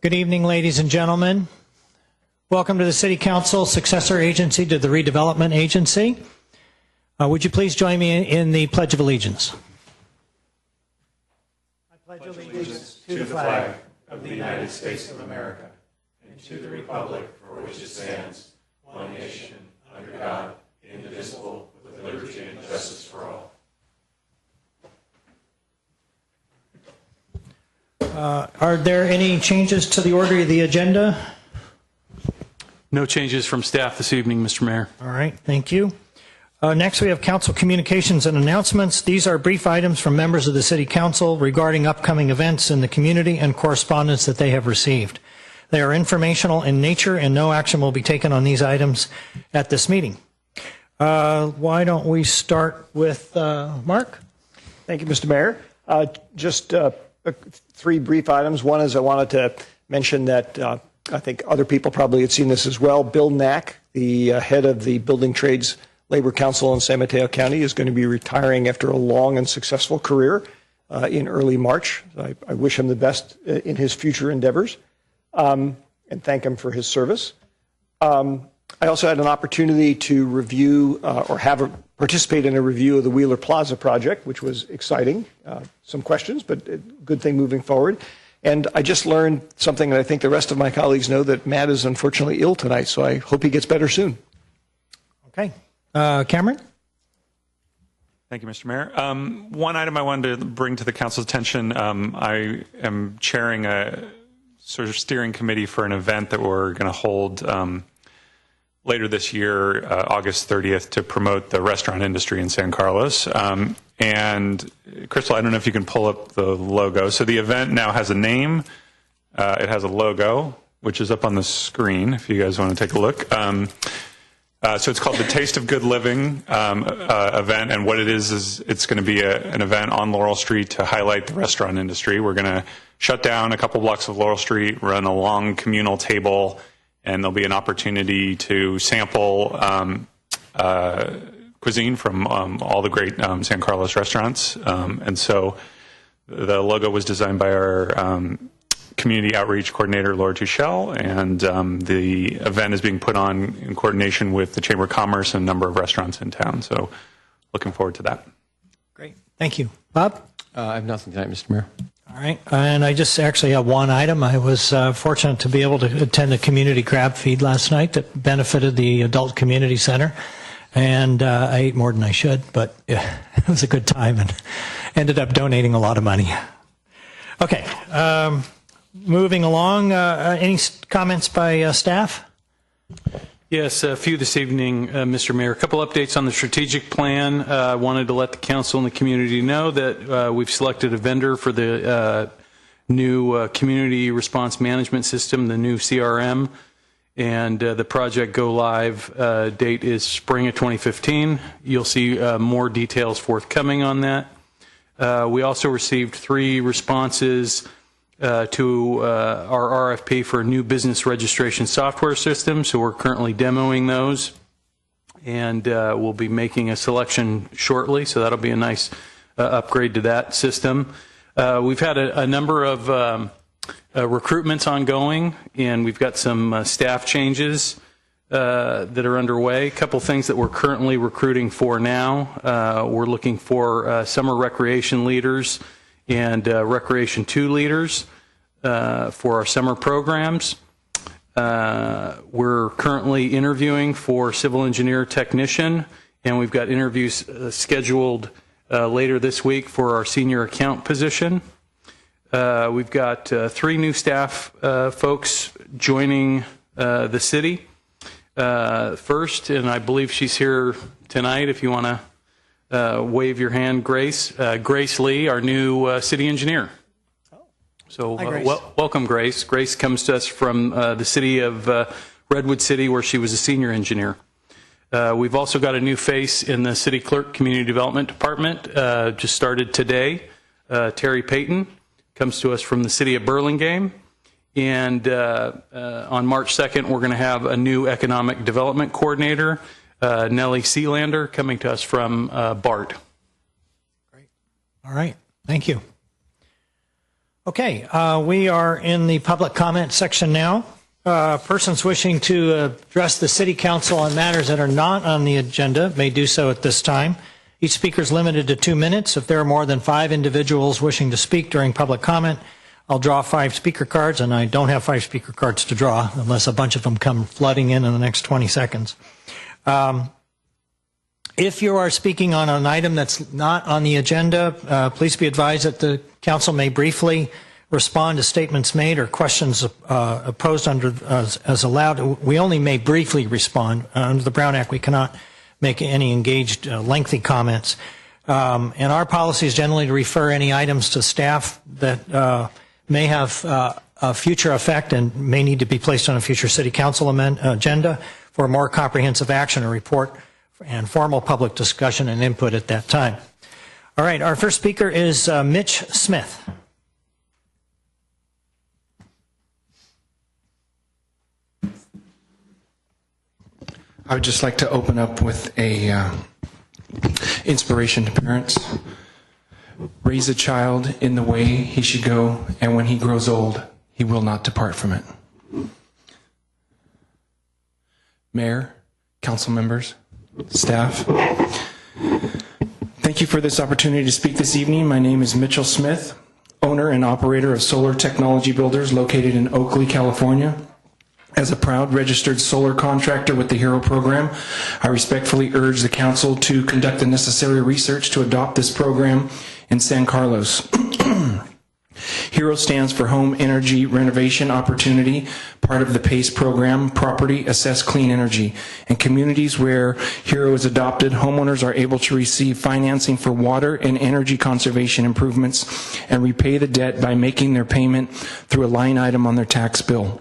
Good evening, ladies and gentlemen. Welcome to the City Council successor agency to the Redevelopment Agency. Would you please join me in the Pledge of Allegiance? I pledge allegiance to the flag of the United States of America and to the republic for which it stands, one nation, under God, indivisible, with liberty and justice for all. Are there any changes to the order of the agenda? No changes from staff this evening, Mr. Mayor. All right, thank you. Next, we have council communications and announcements. These are brief items from members of the City Council regarding upcoming events in the community and correspondence that they have received. They are informational in nature, and no action will be taken on these items at this meeting. Why don't we start with Mark? Thank you, Mr. Mayor. Just three brief items. One is I wanted to mention that I think other people probably had seen this as well. Bill Knack, the head of the Building Trades Labor Council in San Mateo County, is going to be retiring after a long and successful career in early March. I wish him the best in his future endeavors and thank him for his service. I also had an opportunity to review participate in a review of the Wheeler Plaza project, which was exciting. Some questions, but a good thing moving forward. And I just learned something that I think the rest of my colleagues know, that Matt is unfortunately ill tonight, so I hope he gets better soon. Okay. Cameron? Thank you, Mr. Mayor. One item I wanted to bring to the council's attention, I am chairing a sort of steering committee for an event that we're going to hold later this year, August 30th, to promote the restaurant industry in San Carlos. And Crystal, I don't know if you can pull up the logo. So the event now has a name. It has a logo, which is up on the screen if you guys want to take a look. So it's called the Taste of Good Living event. And what it is it's going to be an event on Laurel Street to highlight the restaurant industry. We're going to shut down a couple blocks of Laurel Street, run a long communal table, and there'll be an opportunity to sample cuisine from all the great San Carlos restaurants. And so the logo was designed by our community outreach coordinator, Laura Tuchel, and the event is being put on in coordination with the Chamber of Commerce and a number of restaurants in town. So looking forward to that. Great. Thank you. Bob? I have nothing tonight, Mr. Mayor. All right, and I just actually have one item. I was fortunate to be able to attend a community crab feed last night that benefited the Adult Community Center, and I ate more than I should, but yeah, it was a good time and ended up donating a lot of money. Okay, moving along, any comments by staff? Yes, a few this evening, Mr. Mayor. A couple updates on the strategic plan. I wanted to let the council and the community know that we've selected a vendor for the new community response management system, the new CRM, and the project go live date is spring of 2015. You'll see more details forthcoming on that. We also received 3 responses to our RFP for a new business registration software system. So we're currently demoing those, and we'll be making a selection shortly. So that'll be a nice upgrade to that system. We've had a number of recruitments ongoing, and we've got some staff changes that are underway. A couple things that we're currently recruiting for now. We're looking for summer recreation leaders and Recreation 2 leaders for our summer programs. We're currently interviewing for civil engineer technician, and we've got interviews scheduled later this week for our senior account position. We've got 3 new staff folks joining the city. First, and I believe she's here tonight if you want to wave your hand, Grace. Grace Lee, our new city engineer. So welcome, Grace. Grace comes to us from the city of Redwood City, where she was a senior engineer. We've also got a new face in the city clerk community development department, just started today. Terry Payton comes to us from the city of Burlingame. And on March 2nd, we're going to have a new economic development coordinator, Nellie Sealander, coming to us from BART. Great. All right. Thank you. Okay, we are in the public comment section now. Persons wishing to address the city council on matters that are not on the agenda may do so at this time. Each speaker is limited to 2 minutes. If there are more than 5 individuals wishing to speak during public comment, I'll draw 5 speaker cards, and I don't have 5 speaker cards to draw unless a bunch of them come flooding in the next 20 seconds. If you are speaking on an item that's not on the agenda, please be advised that the council may briefly respond to statements made or questions posed under as allowed. We only may briefly respond. Under the Brown Act, we cannot make any engaged, lengthy comments. And our policy is generally to refer any items to staff that may have a future effect and may need to be placed on a future city council agenda for more comprehensive action or report and formal public discussion and input at that time. All right, our first speaker is Mitch Smith. I would just like to open up with a inspiration to parents. Raise a child in the way he should go, and when he grows old, he will not depart from it. Mayor, council members, staff, thank you for this opportunity to speak this evening. My name is Mitchell Smith, owner and operator of Solar Technology Builders located in Oakley, California. As a proud registered solar contractor with the HERO program, I respectfully urge the council to conduct the necessary research to adopt this program in San Carlos. HERO stands for Home Energy Renovation Opportunity, part of the PACE program, Property Assess Clean Energy. In communities where HERO is adopted, homeowners are able to receive financing for water and energy conservation improvements and repay the debt by making their payment through a line item on their tax bill.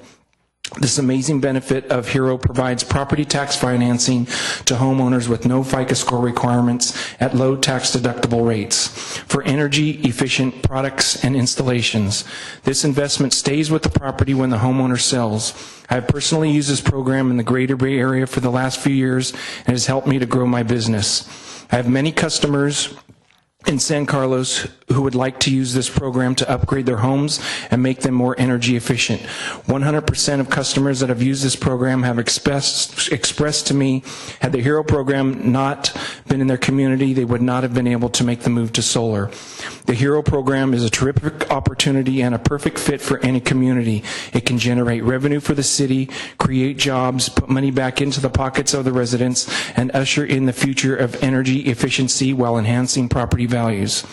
This amazing benefit of HERO provides property tax financing to homeowners with no FICO score requirements at low tax deductible rates for energy efficient products and installations. This investment stays with the property when the homeowner sells. I have personally used this program in the Greater Bay Area for the last few years and has helped me to grow my business. I have many customers in San Carlos who would like to use this program to upgrade their homes and make them more energy efficient. 100% of customers that have used this program have expressed to me, had the HERO program not been in their community, they would not have been able to make the move to solar. The HERO program is a terrific opportunity and a perfect fit for any community. It can generate revenue for the city, create jobs, put money back into the pockets of the residents, and usher in the future of energy efficiency while enhancing property values.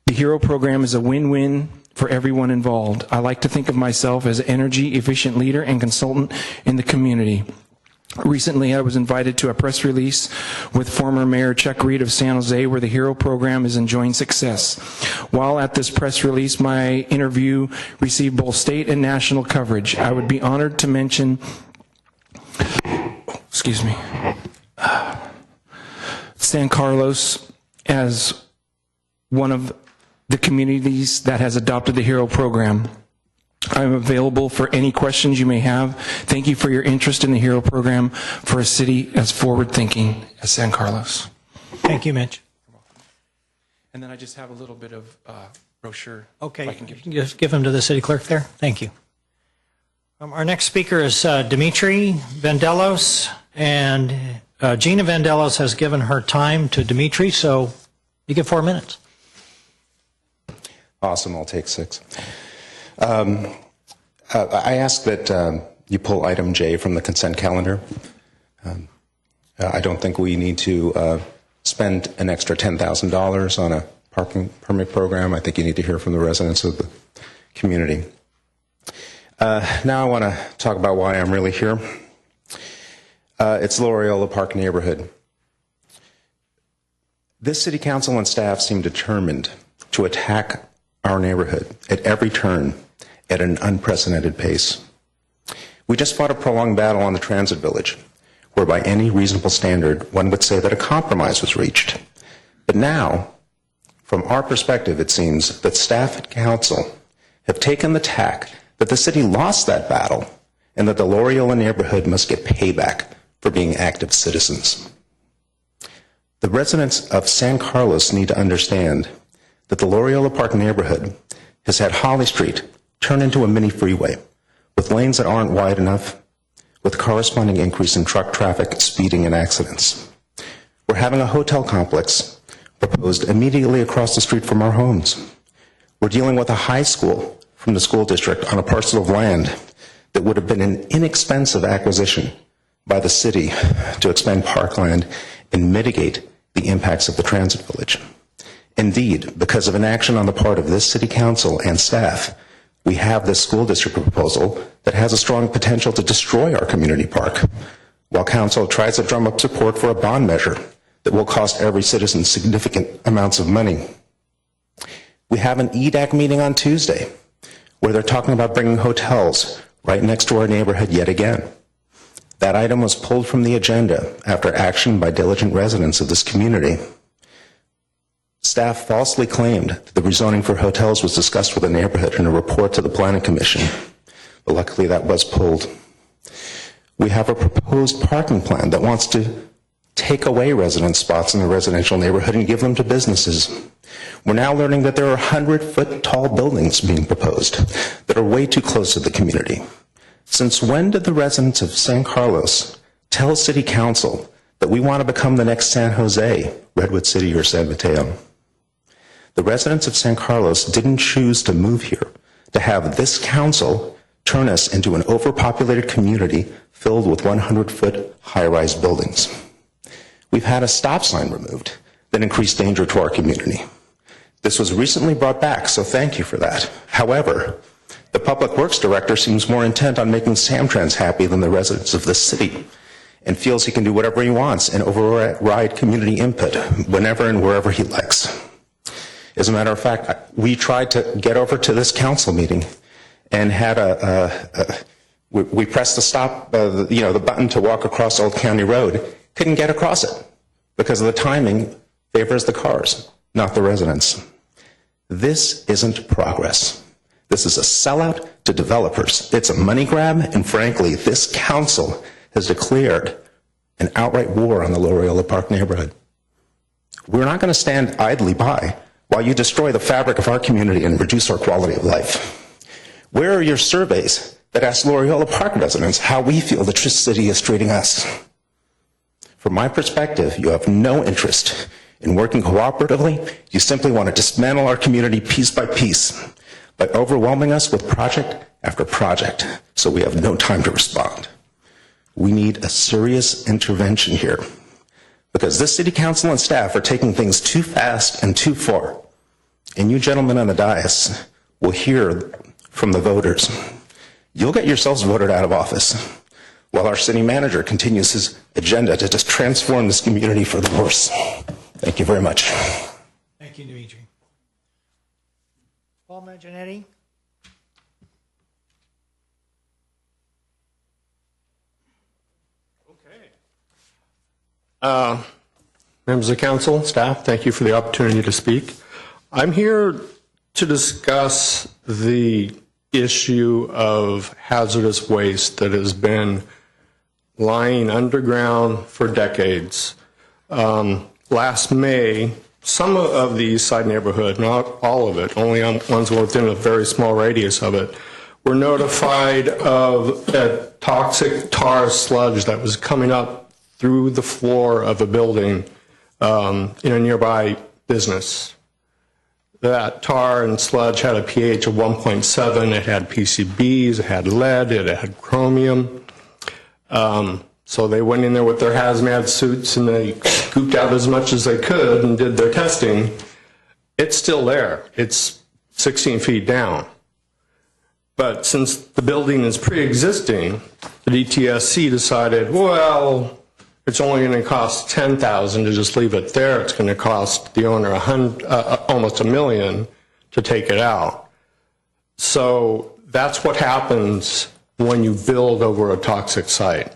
The HERO program is a win-win for everyone involved. I like to think of myself as an energy efficient leader and consultant in the community. Recently, I was invited to a press release with former Mayor Chuck Reed of San Jose, where the HERO program is enjoying success. While at this press release, my interview received both state and national coverage. I would be honored to mention, San Carlos as one of the communities that has adopted the HERO program. I'm available for any questions you may have. Thank you for your interest in the HERO program for a city as forward-thinking as San Carlos. Thank you, Mitch. And then I just have a little bit of brochure. Okay, I can give. just give them to the city clerk there. Thank you. Our next speaker is Dimitri Vandelos, and Gina Vandelos has given her time to Dimitri, so you get 4 minutes. Awesome, I'll take 6. I ask that you pull item J from the consent calendar. I don't think we need to spend an extra $10,000 on a parking permit program. I think you need to hear from the residents of the community. Now I want to talk about why I'm really here. It's Loreola Park neighborhood. This city council and staff seem determined to attack our neighborhood at every turn at an unprecedented pace. We just fought a prolonged battle on the transit village, where by any reasonable standard, one would say that a compromise was reached. But now, from our perspective, it seems that staff and council have taken the tack that the city lost that battle and that the Loreola neighborhood must get payback for being active citizens. The residents of San Carlos need to understand that the Loreola Park neighborhood has had Holly Street turn into a mini freeway with lanes that aren't wide enough, with corresponding increase in truck traffic, speeding, and accidents. We're having a hotel complex proposed immediately across the street from our homes. We're dealing with a high school from the school district on a parcel of land that would have been an inexpensive acquisition by the city to expand parkland and mitigate the impacts of the transit village. Indeed, because of inaction on the part of this city council and staff, we have this school district proposal that has a strong potential to destroy our community park, while council tries to drum up support for a bond measure that will cost every citizen significant amounts of money. We have an EDAC meeting on Tuesday where they're talking about bringing hotels right next to our neighborhood yet again. That item was pulled from the agenda after action by diligent residents of this community. Staff falsely claimed that the rezoning for hotels was discussed with the neighborhood in a report to the Planning Commission, but luckily that was pulled. We have a proposed parking plan that wants to take away resident spots in the residential neighborhood and give them to businesses. We're now learning that there are 100-foot tall buildings being proposed that are way too close to the community. Since when did the residents of San Carlos tell City Council that we want to become the next San Jose, Redwood City, or San Mateo? The residents of San Carlos didn't choose to move here to have this council turn us into an overpopulated community filled with 100-foot high-rise buildings. We've had a stop sign removed that increased danger to our community. This was recently brought back, so thank you for that. However, the Public Works Director seems more intent on making Samtrans happy than the residents of this city, and feels he can do whatever he wants and override community input whenever and wherever he likes. As a matter of fact, we tried to get over to this council meeting and had we pressed the stop, the button to walk across Old County Road, couldn't get across it because of the timing favors the cars, not the residents. This isn't progress. This is a sellout to developers. It's a money grab, and frankly, this council has declared an outright war on the Loyola Park neighborhood. We're not going to stand idly by while you destroy the fabric of our community and reduce our quality of life. Where are your surveys that ask Loyola Park residents how we feel the city is treating us? From my perspective, you have no interest in working cooperatively. You simply want to dismantle our community piece by piece by overwhelming us with project after project, so we have no time to respond. We need a serious intervention here, because this city council and staff are taking things too fast and too far. And you gentlemen on the dais will hear from the voters. You'll get yourselves voted out of office, while our city manager continues his agenda to just transform this community for the worse. Thank you very much. Thank you, Dimitri. Paul Magginetti? Members of council, staff, thank you for the opportunity to speak. I'm here to discuss the issue of hazardous waste that has been lying underground for decades. Last May, some of the East Side neighborhood, not all of it, only ones within a very small radius of it, were notified of a toxic tar sludge that was coming up through the floor of a building in a nearby business. That tar and sludge had a pH of 1.7. It had PCBs, it had lead, it had chromium. So they went in there with their hazmat suits and they scooped out as much as they could and did their testing. It's still there. It's 16 feet down. But since the building is pre-existing, the DTSC decided, well, it's only going to cost $10,000 to just leave it there. It's going to cost the owner almost $1 million to take it out. So that's what happens when you build over a toxic site.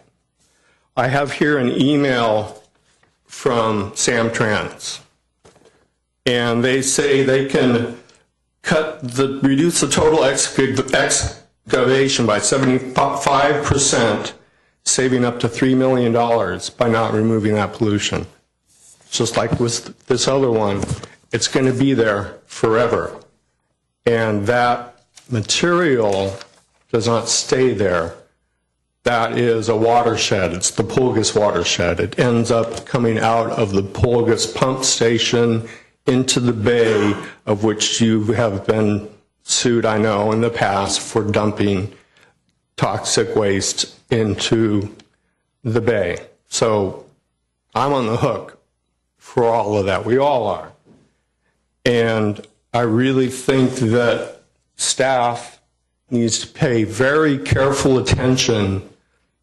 I have here an email from Samtrans, and they say they can reduce the total excavation by 75%, saving up to $3 million by not removing that pollution. Just like with this other one, it's going to be there forever. and that material does not stay there. That is a watershed. It's the Pulgus watershed. It ends up coming out of the Pulgus pump station into the bay, of which you have been sued, I know, in the past for dumping toxic waste into the bay. So I'm on the hook for all of that. We all are. And I really think that staff needs to pay very careful attention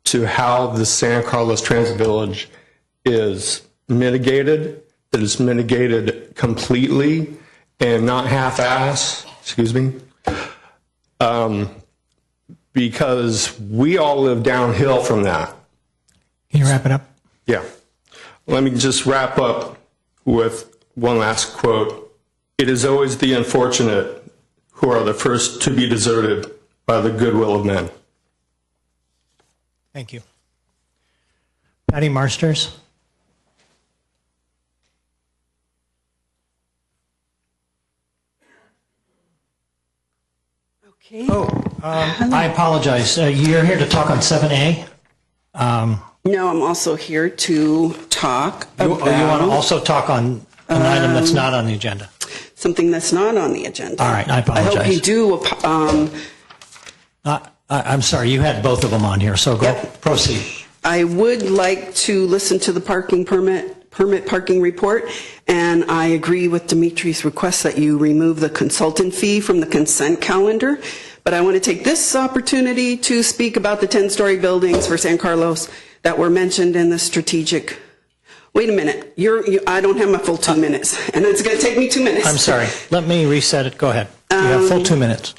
to how the San Carlos Transit Village is mitigated, that it's mitigated completely and not half-ass, because we all live downhill from that. Can you wrap it up? Yeah. Let me just wrap up with one last quote. It is always the unfortunate who are the first to be deserted by the goodwill of men. Thank you. Patty Marsters. Okay. I apologize. You're here to talk on 7A? No, I'm also here to talk You want to about also talk on an item that's not on the agenda? something that's not on the agenda. All right, I apologize. I hope you do. I'm sorry, you had both of them on here, so go, proceed. I would like to listen to the permit parking report, and I agree with Dimitri's request that you remove the consultant fee from the consent calendar. But I want to take this opportunity to speak about the 10-story buildings for San Carlos that were mentioned in the strategic. Wait a minute, I don't have my full 2 minutes, and it's going to take me 2 minutes. I'm sorry, let me reset it, go ahead. You have full 2 minutes.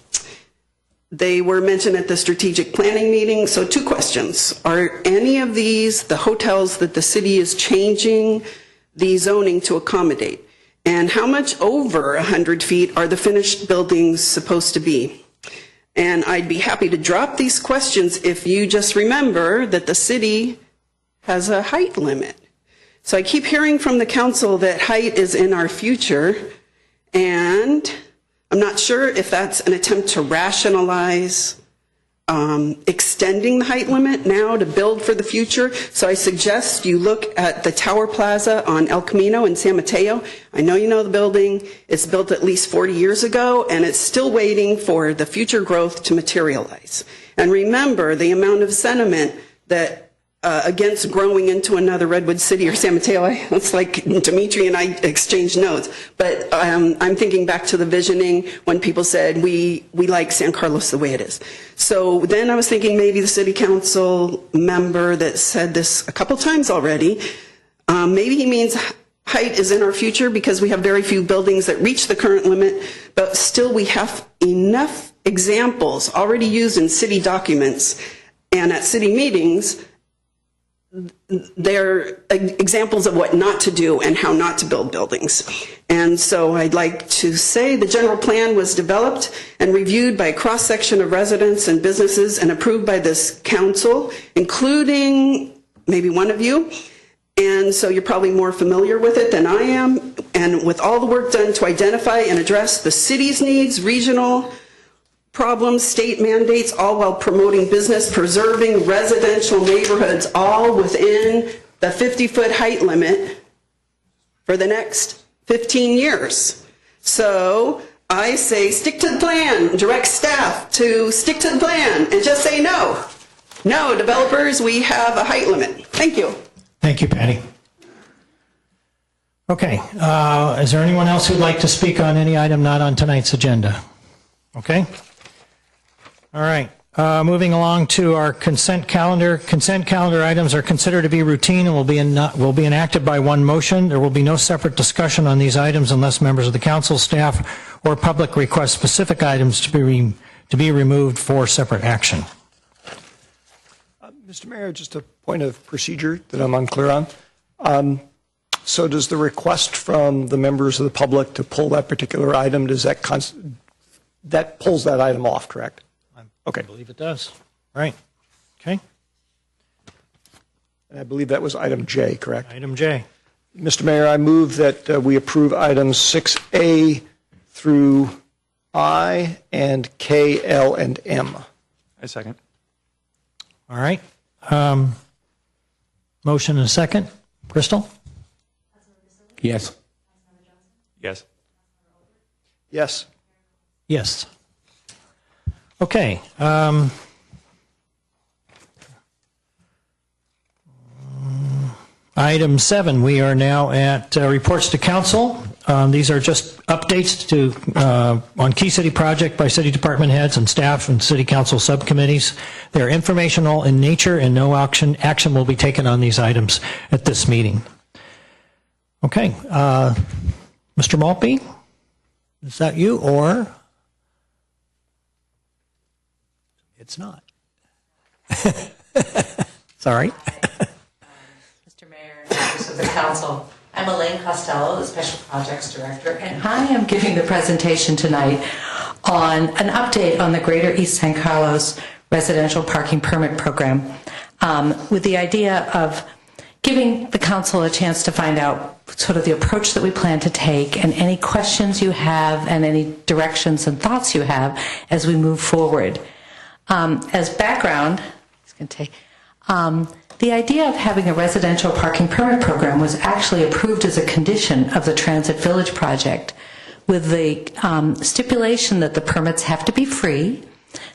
They were mentioned at the strategic planning meeting, so 2 questions. Are any of these the hotels that the city is changing the zoning to accommodate? And how much over 100 feet are the finished buildings supposed to be? And I'd be happy to drop these questions if you just remember that the city has a height limit. So I keep hearing from the council that height is in our future, and I'm not sure if that's an attempt to rationalize extending the height limit now to build for the future. So I suggest you look at the Tower Plaza on El Camino in San Mateo. I know you know the building. It's built at least 40 years ago, and it's still waiting for the future growth to materialize. And remember the amount of sentiment that against growing into another Redwood City or San Mateo. It's like Dimitri and I exchanged notes. But I'm thinking back to the visioning when people said, we like San Carlos the way it is. So then I was thinking maybe the city council member that said this a couple times already, maybe he means height is in our future because we have very few buildings that reach the current limit, but still we have enough examples already used in city documents and at city meetings. They're examples of what not to do and how not to build buildings. And so I'd like to say the general plan was developed and reviewed by a cross-section of residents and businesses and approved by this council, including maybe one of you. And so you're probably more familiar with it than I am. And with all the work done to identify and address the city's needs, regional problems, state mandates, all while promoting business, preserving residential neighborhoods, all within the 50-foot height limit for the next 15 years. So I say stick to the plan, direct staff to stick to the plan, and just say no. No, developers, we have a height limit. Thank you. Thank you, Patty. Okay, is there anyone else who'd like to speak on any item not on tonight's agenda? Okay. All right, moving along to our consent calendar. Consent calendar items are considered to be routine and will be enacted by one motion. There will be no separate discussion on these items unless members of the council, staff, or public request specific items to be removed for separate action. Mr. Mayor, just a point of procedure that I'm unclear on. So does the request from the members of the public to pull that particular item, does that pulls that item off, correct? Okay. I believe it does. Right. Okay. And I believe that was item J, correct? Item J. Mr. Mayor, I move that we approve items 6A through I, and K, L, and M. I second. All right. Motion and a second. Crystal? Yes. Yes. Yes. Yes. Okay. Item 7, we are now at reports to council. These are just updates on key city project by city department heads and staff and city council subcommittees. They're informational in nature and no action will be taken on these items at this meeting. Okay. Mr. Maltby, is that you or? It's not. Sorry. Mr. Mayor, members of the council, I'm Elaine Costello, the Special Projects Director, and I am giving the presentation tonight on an update on the Greater East San Carlos Residential Parking Permit Program, with the idea of giving the council a chance to find out sort of the approach that we plan to take and any questions you have and any directions and thoughts you have as we move forward. As background, it's going to take, the idea of having a residential parking permit program was actually approved as a condition of the Transit Village project, with the stipulation that the permits have to be free,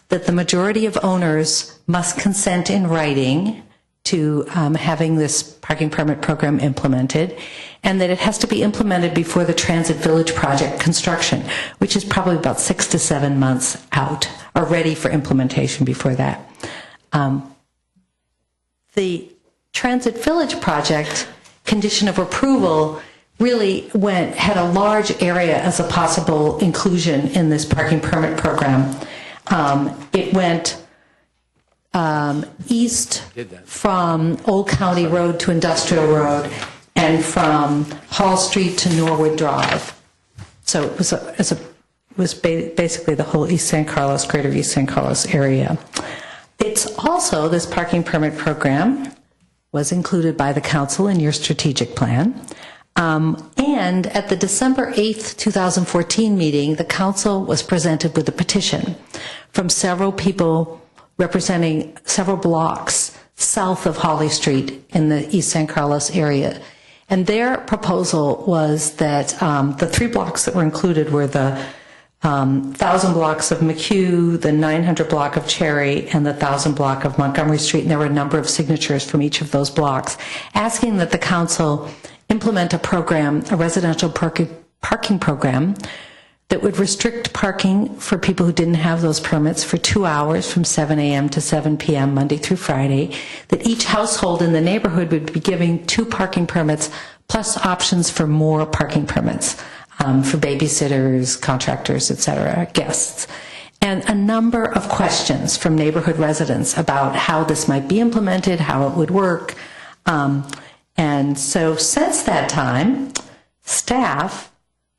that the majority of owners must consent in writing to having this parking permit program implemented, and that it has to be implemented before the Transit Village project construction, which is probably about 6 to 7 months out, or ready for implementation before that. The Transit Village project condition of approval really had a large area as a possible inclusion in this parking permit program. It went east from Old County Road to Industrial Road and from Hall Street to Norwood Drive. So it was basically the whole East San Carlos, Greater East San Carlos area. It's also, this parking permit program was included by the council in your strategic plan. And at the December 8th, 2014 meeting, the council was presented with a petition from several people representing several blocks south of Holly Street in the East San Carlos area. And their proposal was that the 3 blocks that were included were the 1,000 blocks of McHugh, the 900 block of Cherry, and the 1,000 block of Montgomery Street. And there were a number of signatures from each of those blocks asking that the council implement a program, a residential parking program, that would restrict parking for people who didn't have those permits for 2 hours from 7 a.m. to 7 p.m. Monday through Friday, that each household in the neighborhood would be giving 2 parking permits plus options for more parking permits for babysitters, contractors, etc., guests. And a number of questions from neighborhood residents about how this might be implemented, how it would work. And so since that time, staff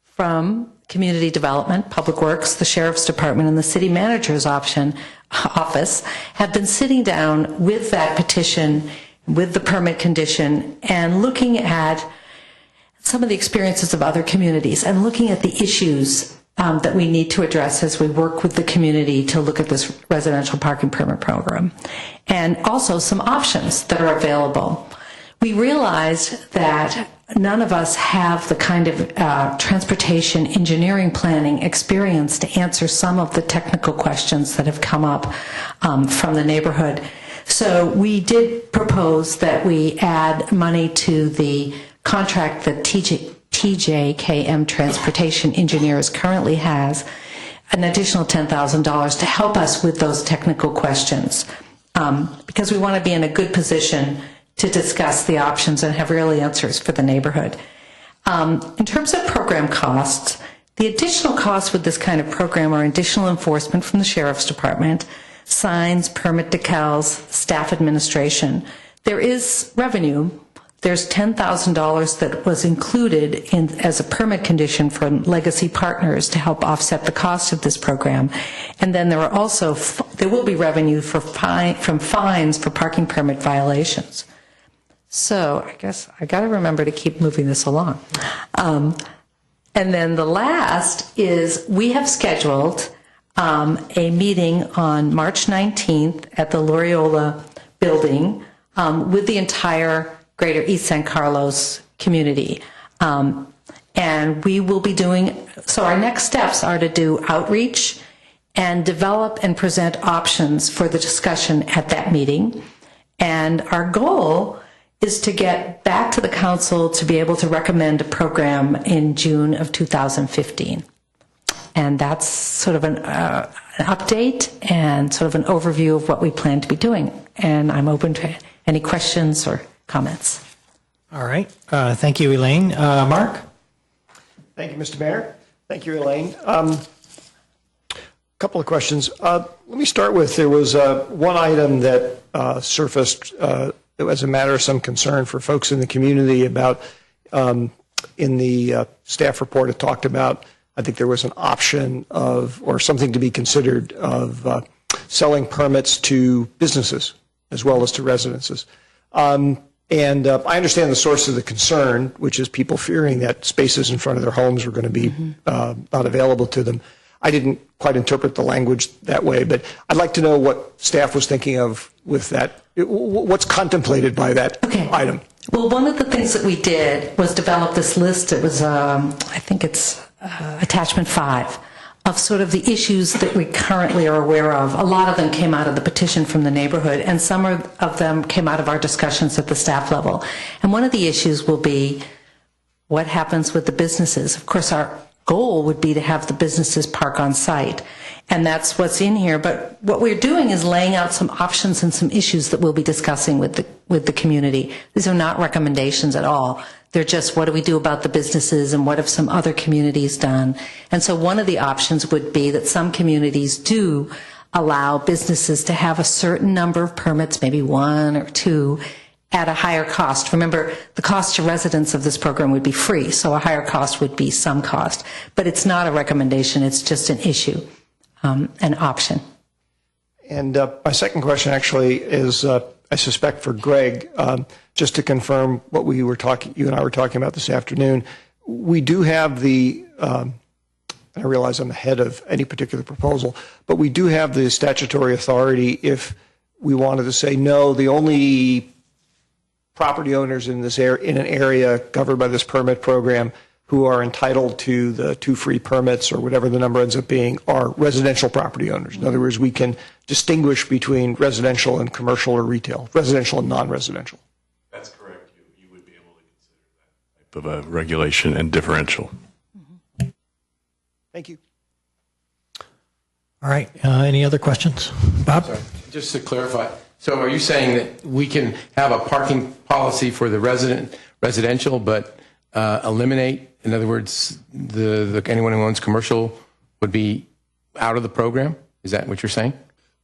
from Community Development, Public Works, the Sheriff's Department, and the City Manager's Office have been sitting down with that petition, with the permit condition, and looking at some of the experiences of other communities and looking at the issues that we need to address as we work with the community to look at this residential parking permit program, and also some options that are available. We realized that none of us have the kind of transportation engineering planning experience to answer some of the technical questions that have come up from the neighborhood. So we did propose that we add money to the contract that TJKM Transportation Engineers currently has, an additional $10,000 to help us with those technical questions, because we want to be in a good position to discuss the options and have real answers for the neighborhood. In terms of program costs, the additional costs with this kind of program are additional enforcement from the Sheriff's Department, signs, permit decals, staff administration. There is revenue. There's $10,000 that was included as a permit condition for legacy partners to help offset the cost of this program. And then there will be revenue from fines for parking permit violations. So I guess I got to remember to keep moving this along. And then the last is we have scheduled a meeting on March 19th at the Loyola building with the entire greater East San Carlos community. And we will be doing, so our next steps are to do outreach and develop and present options for the discussion at that meeting. And our goal is to get back to the council to be able to recommend a program in June of 2015. And that's sort of an update and sort of an overview of what we plan to be doing. And I'm open to any questions or comments. All right. Thank you, Elaine. Mark? Thank you, Mr. Mayor. Thank you, Elaine. A couple of questions. Let me start with, there was one item that surfaced as a matter of some concern for folks in the community about, in the staff report, it talked about, I think there was an option of, or something to be considered of selling permits to businesses as well as to residences. And I understand the source of the concern, which is people fearing that spaces in front of their homes are going to be not available to them. I didn't quite interpret the language that way, but I'd like to know what staff was thinking of with that. What's contemplated by that item? Well, one of the things that we did was develop this list. It was, I think it's attachment 5, of sort of the issues that we currently are aware of. A lot of them came out of the petition from the neighborhood, and some of them came out of our discussions at the staff level. And one of the issues will be what happens with the businesses. Of course, our goal would be to have the businesses park on site, and that's what's in here. But what we're doing is laying out some options and some issues that we'll be discussing with the community. These are not recommendations at all. They're just, what do we do about the businesses and what have some other communities done? And so one of the options would be that some communities do allow businesses to have a certain number of permits, maybe 1 or 2, at a higher cost. Remember, the cost to residents of this program would be free, so a higher cost would be some cost. But it's not a recommendation, it's just an issue, an option. And my second question actually is, I suspect for Greg, just to confirm what you and I were talking about this afternoon. We do have the, I realize I'm ahead of any particular proposal, but we do have the statutory authority if we wanted to say, no, the only property owners in this in an area covered by this permit program who are entitled to the 2 free permits or whatever the number ends up being are residential property owners. In other words, we can distinguish between residential and commercial or retail, residential and non-residential. That's correct. You would be able to consider that type of a regulation and differential. Thank you. All right. Any other questions? Bob? Sorry. Just to clarify, so are you saying that we can have a parking policy for the residential, but eliminate, in other words, anyone who owns commercial would be out of the program? Is that what you're saying?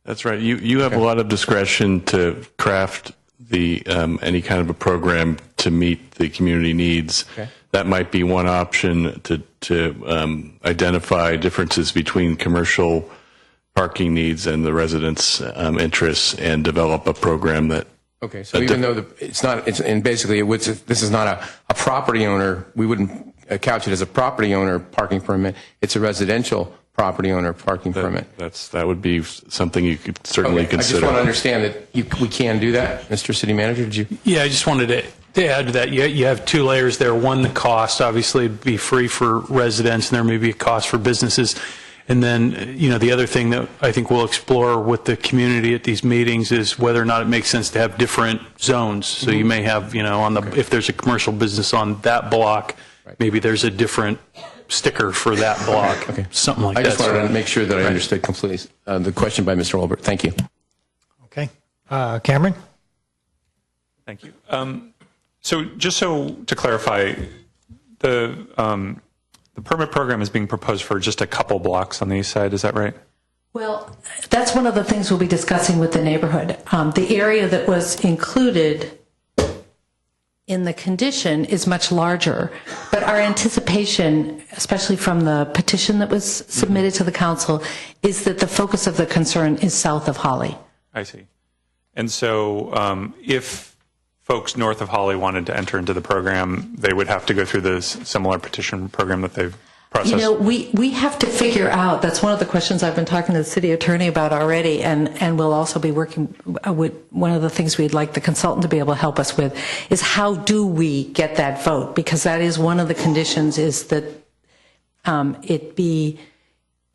That's right. You have a lot of discretion to craft the any kind of a program to meet the community needs. Okay. That might be one option to identify differences between commercial parking needs and the residents' interests, and develop a program that. Okay, so even though and basically this is not a property owner, we wouldn't couch it as a property owner parking permit. It's a residential property owner parking permit. That would be something you could certainly consider. I just want to understand that we can do that, Mr. City Manager. Did you? Yeah, I just wanted to add to that. You have 2 layers there. One, the cost, obviously, it'd be free for residents, and there may be a cost for businesses. And then, the other thing that I think we'll explore with the community at these meetings is whether or not it makes sense to have different zones. So you may have, if there's a commercial business on that block, maybe there's a different sticker for that block, something like that. I just wanted to make sure that I understood completely the question by Mr. Olbert. Thank you. Okay. Cameron? Thank you. So to clarify, the permit program is being proposed for just a couple blocks on the east side, is that right? Well, that's one of the things we'll be discussing with the neighborhood. The area that was included in the condition is much larger, but our anticipation, especially from the petition that was submitted to the council, is that the focus of the concern is south of Holly. I see. And so if folks north of Holly wanted to enter into the program, they would have to go through the similar petition program that they've processed? You know, we have to figure out, that's one of the questions I've been talking to the city attorney about already, and we'll also be working with, one of the things we'd like the consultant to be able to help us with is how do we get that vote? Because that is one of the conditions, is that it be,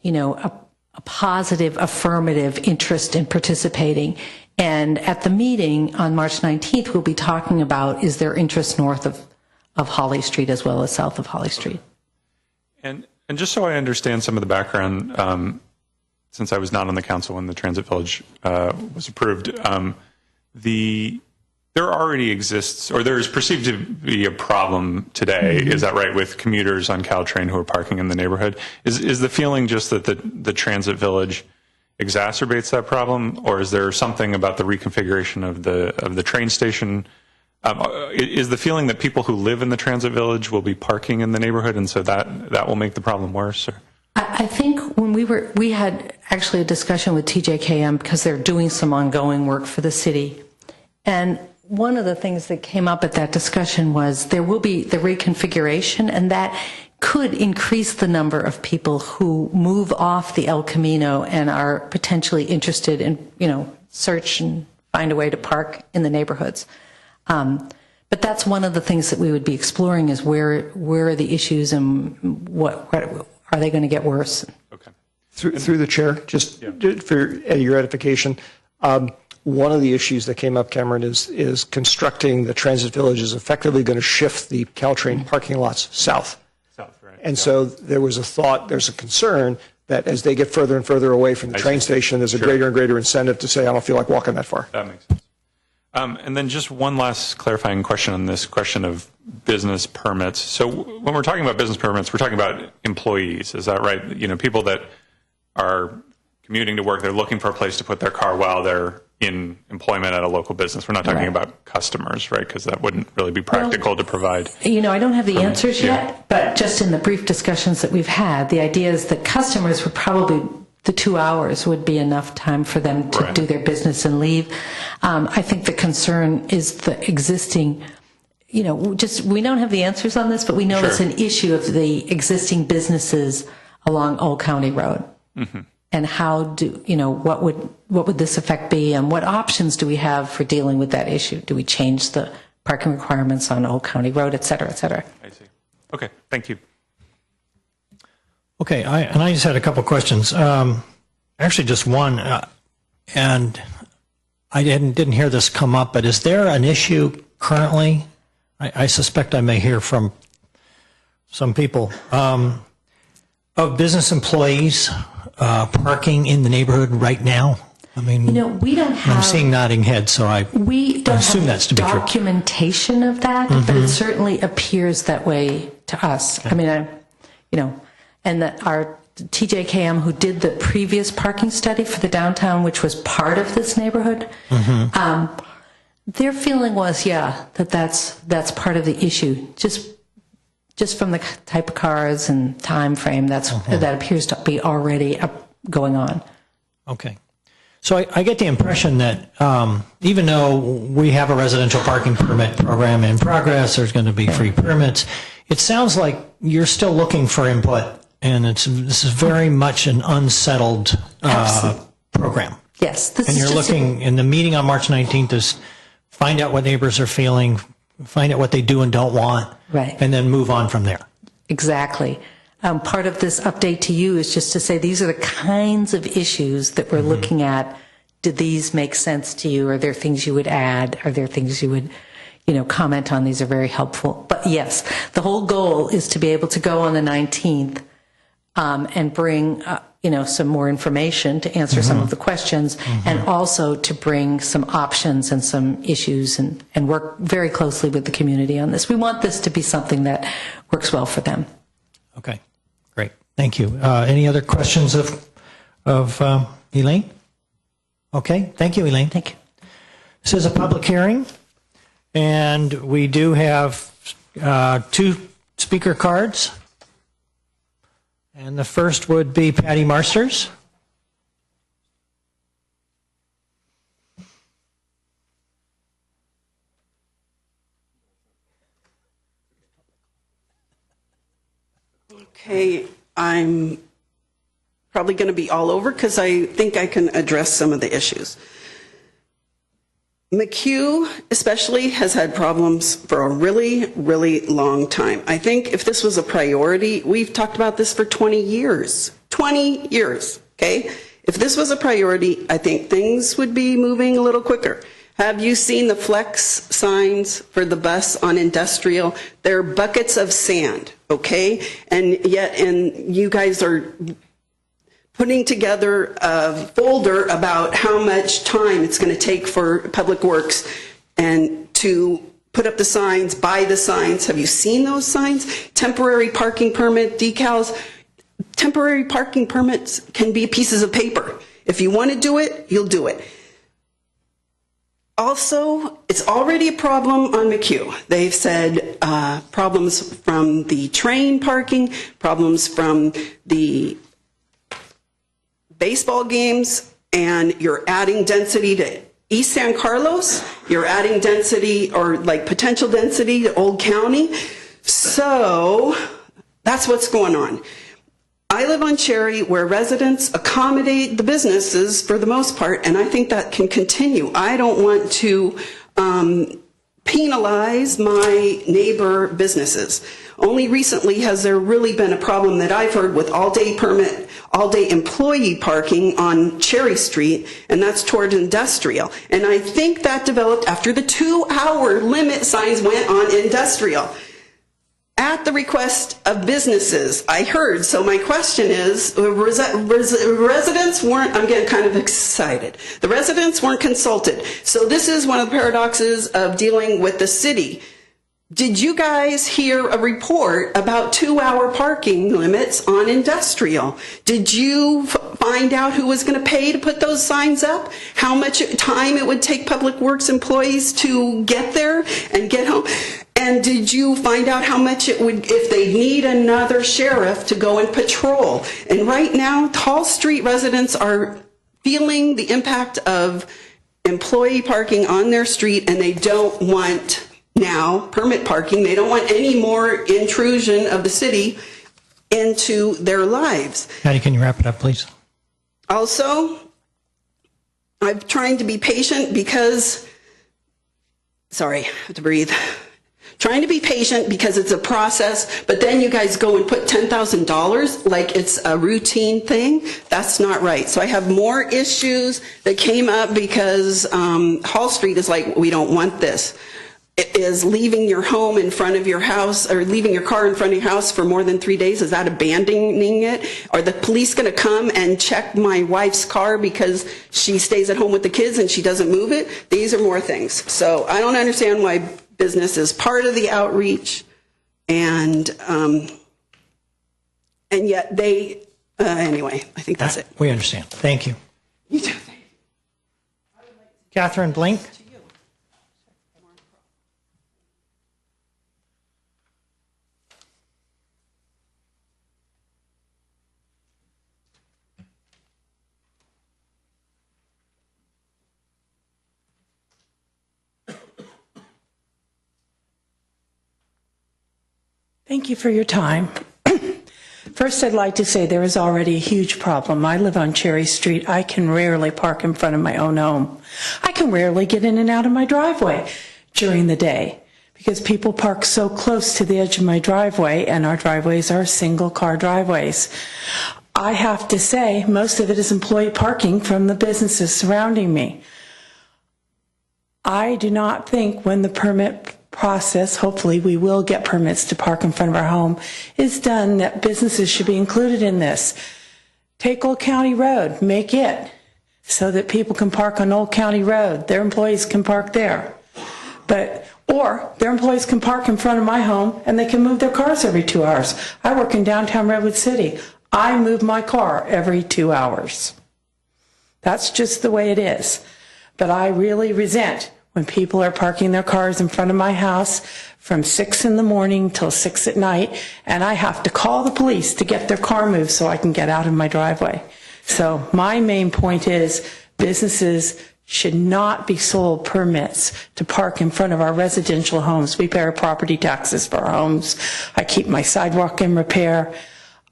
you know, a positive, affirmative interest in participating. And at the meeting on March 19th, we'll be talking about, is there interest north of Holly Street as well as south of Holly Street? And just so I understand some of the background, since I was not on the council when the Transit Village was approved, there already exists, or there is perceived to be a problem today, is that right, with commuters on Caltrain who are parking in the neighborhood? Is the feeling just that the Transit Village exacerbates that problem, or is there something about the reconfiguration of the train station? Is the feeling that people who live in the Transit Village will be parking in the neighborhood, and so that will make the problem worse? Or? I think when we had actually a discussion with TJKM because they're doing some ongoing work for the city, and one of the things that came up at that discussion was there will be the reconfiguration, and that could increase the number of people who move off the El Camino and are potentially interested in, you know, search and find a way to park in the neighborhoods. But that's one of the things that we would be exploring, is where are the issues and what are they going to get worse? Okay. Through the chair, just for your edification, one of the issues that came up, Cameron, is constructing the Transit Village is effectively going to shift the Caltrain parking lots south. South, right. And so there's a concern that as they get further and further away from the train station, there's a greater and greater incentive to say, I don't feel like walking that far. That makes sense. And then just one last clarifying question on this question of business permits. So when we're talking about business permits, we're talking about employees. Is that right? You know, people that are commuting to work, they're looking for a place to put their car while they're in employment at a local business. We're not talking about customers, right? Because that wouldn't really be practical to provide. You know, I don't have the answers yet, but just in the brief discussions that we've had, the idea is that customers would probably, the 2 hours would be enough time for them to do their business and leave. I think the concern is the existing, you know, we don't have the answers on this, but we know it's an issue of the existing businesses along Old County Road. Mm-hmm. And how do, you know, what would this effect be, and what options do we have for dealing with that issue? Do we change the parking requirements on Old County Road, et cetera, et cetera? I see. Okay, thank you. Okay, I just had a couple questions. Actually, just one, and I didn't hear this come up, but is there an issue currently? I suspect I may hear from some people of business employees parking in the neighborhood right now. I mean, you know, we don't have. I'm seeing nodding heads, so I assume that's to be true. Documentation of that, but it certainly appears that way to us. Okay. I mean, you know, and that our TJKM, who did the previous parking study for the downtown, which was part of this neighborhood, their feeling was, that's part of the issue. Just from the type of cars and time frame, that appears to be already going on. Okay. So I get the impression that even though we have a residential parking permit program in progress, there's going to be free permits, it sounds like you're still looking for input, and this is very much an unsettled program. Yes. And you're looking, in the meeting on March 19th, is find out what neighbors are feeling, find out what they do and don't want, and then move on from there. Exactly. Part of this update to you is just to say these are the kinds of issues that we're looking at. Do these make sense to you? Are there things you would add? Are there things you would, you know, comment on? These are very helpful. But yes, the whole goal is to be able to go on the 19th and bring, you know, some more information to answer some of the questions, and also to bring some options and some issues and work very closely with the community on this. We want this to be something that works well for them. Okay, great. Thank you. Any other questions of Elaine? Okay, thank you, Elaine. Thank you. This is a public hearing, and we do have 2 speaker cards. And the first would be Patty Marsters. Okay, I'm probably going to be all over because I think I can address some of the issues. McHugh especially has had problems for a really, really long time. I think if this was a priority, we've talked about this for 20 years. 20 years, okay? If this was a priority, I think things would be moving a little quicker. Have you seen the flex signs for the bus on Industrial? They're buckets of sand, okay? And you guys are putting together a folder about how much time it's going to take for Public Works and to put up the signs, buy the signs. Have you seen those signs? Temporary parking permit decals. Temporary parking permits can be pieces of paper. If you want to do it, you'll do it. Also, it's already a problem on McHugh. They've said problems from the train parking, problems from the baseball games, and you're adding density to East San Carlos, you're adding density or like potential density to Old County. So that's what's going on. I live on Cherry where residents accommodate the businesses for the most part, and I think that can continue. I don't want to penalize my neighbor businesses. Only recently has there really been a problem that I've heard with all-day employee parking on Cherry Street, and that's toward Industrial. And I think that developed after the 2-hour limit signs went on Industrial. At the request of businesses, I heard. So my question is, residents weren't, I'm getting kind of excited. The residents weren't consulted. So this is one of the paradoxes of dealing with the city. Did you guys hear a report about 2-hour parking limits on Industrial? Did you find out who was going to pay to put those signs up? How much time it would take Public Works employees to get there and get home? And did you find out how much it would, if they need another sheriff to go and patrol? And right now, Hall Street residents are feeling the impact of employee parking on their street, and they don't want now permit parking. They don't want any more intrusion of the city into their lives. Patty, can you wrap it up, please? Also, I'm trying to be patient because, sorry, I have to breathe. Trying to be patient because it's a process, but then you guys go and put $10,000 like it's a routine thing. That's not right. So I have more issues that came up because Hall Street is like, we don't want this. It is leaving your home in front of your house or leaving your car in front of your house for more than 3 days. Is that abandoning it? Are the police going to come and check my wife's car because she stays at home with the kids and she doesn't move it? These are more things. So I don't understand why business is part of the outreach, and yet they, anyway, I think that's it. We understand. Thank you. You too. Catherine Blink. Thank you for your time. First, I'd like to say there is already a huge problem. I live on Cherry Street. I can rarely park in front of my own home. I can rarely get in and out of my driveway during the day because people park so close to the edge of my driveway, and our driveways are single-car driveways. I have to say, most of it is employee parking from the businesses surrounding me. I do not think when the permit process, hopefully we will get permits to park in front of our home, is done, that businesses should be included in this. Take Old County Road, make it so that people can park on Old County Road. Their employees can park there. Or their employees can park in front of my home and they can move their cars every 2 hours. I work in downtown Redwood City. I move my car every 2 hours. That's just the way it is. But I really resent when people are parking their cars in front of my house from 6 in the morning till 6 at night, and I have to call the police to get their car moved so I can get out of my driveway. So my main point is businesses should not be sold permits to park in front of our residential homes. We pay our property taxes for our homes. I keep my sidewalk in repair.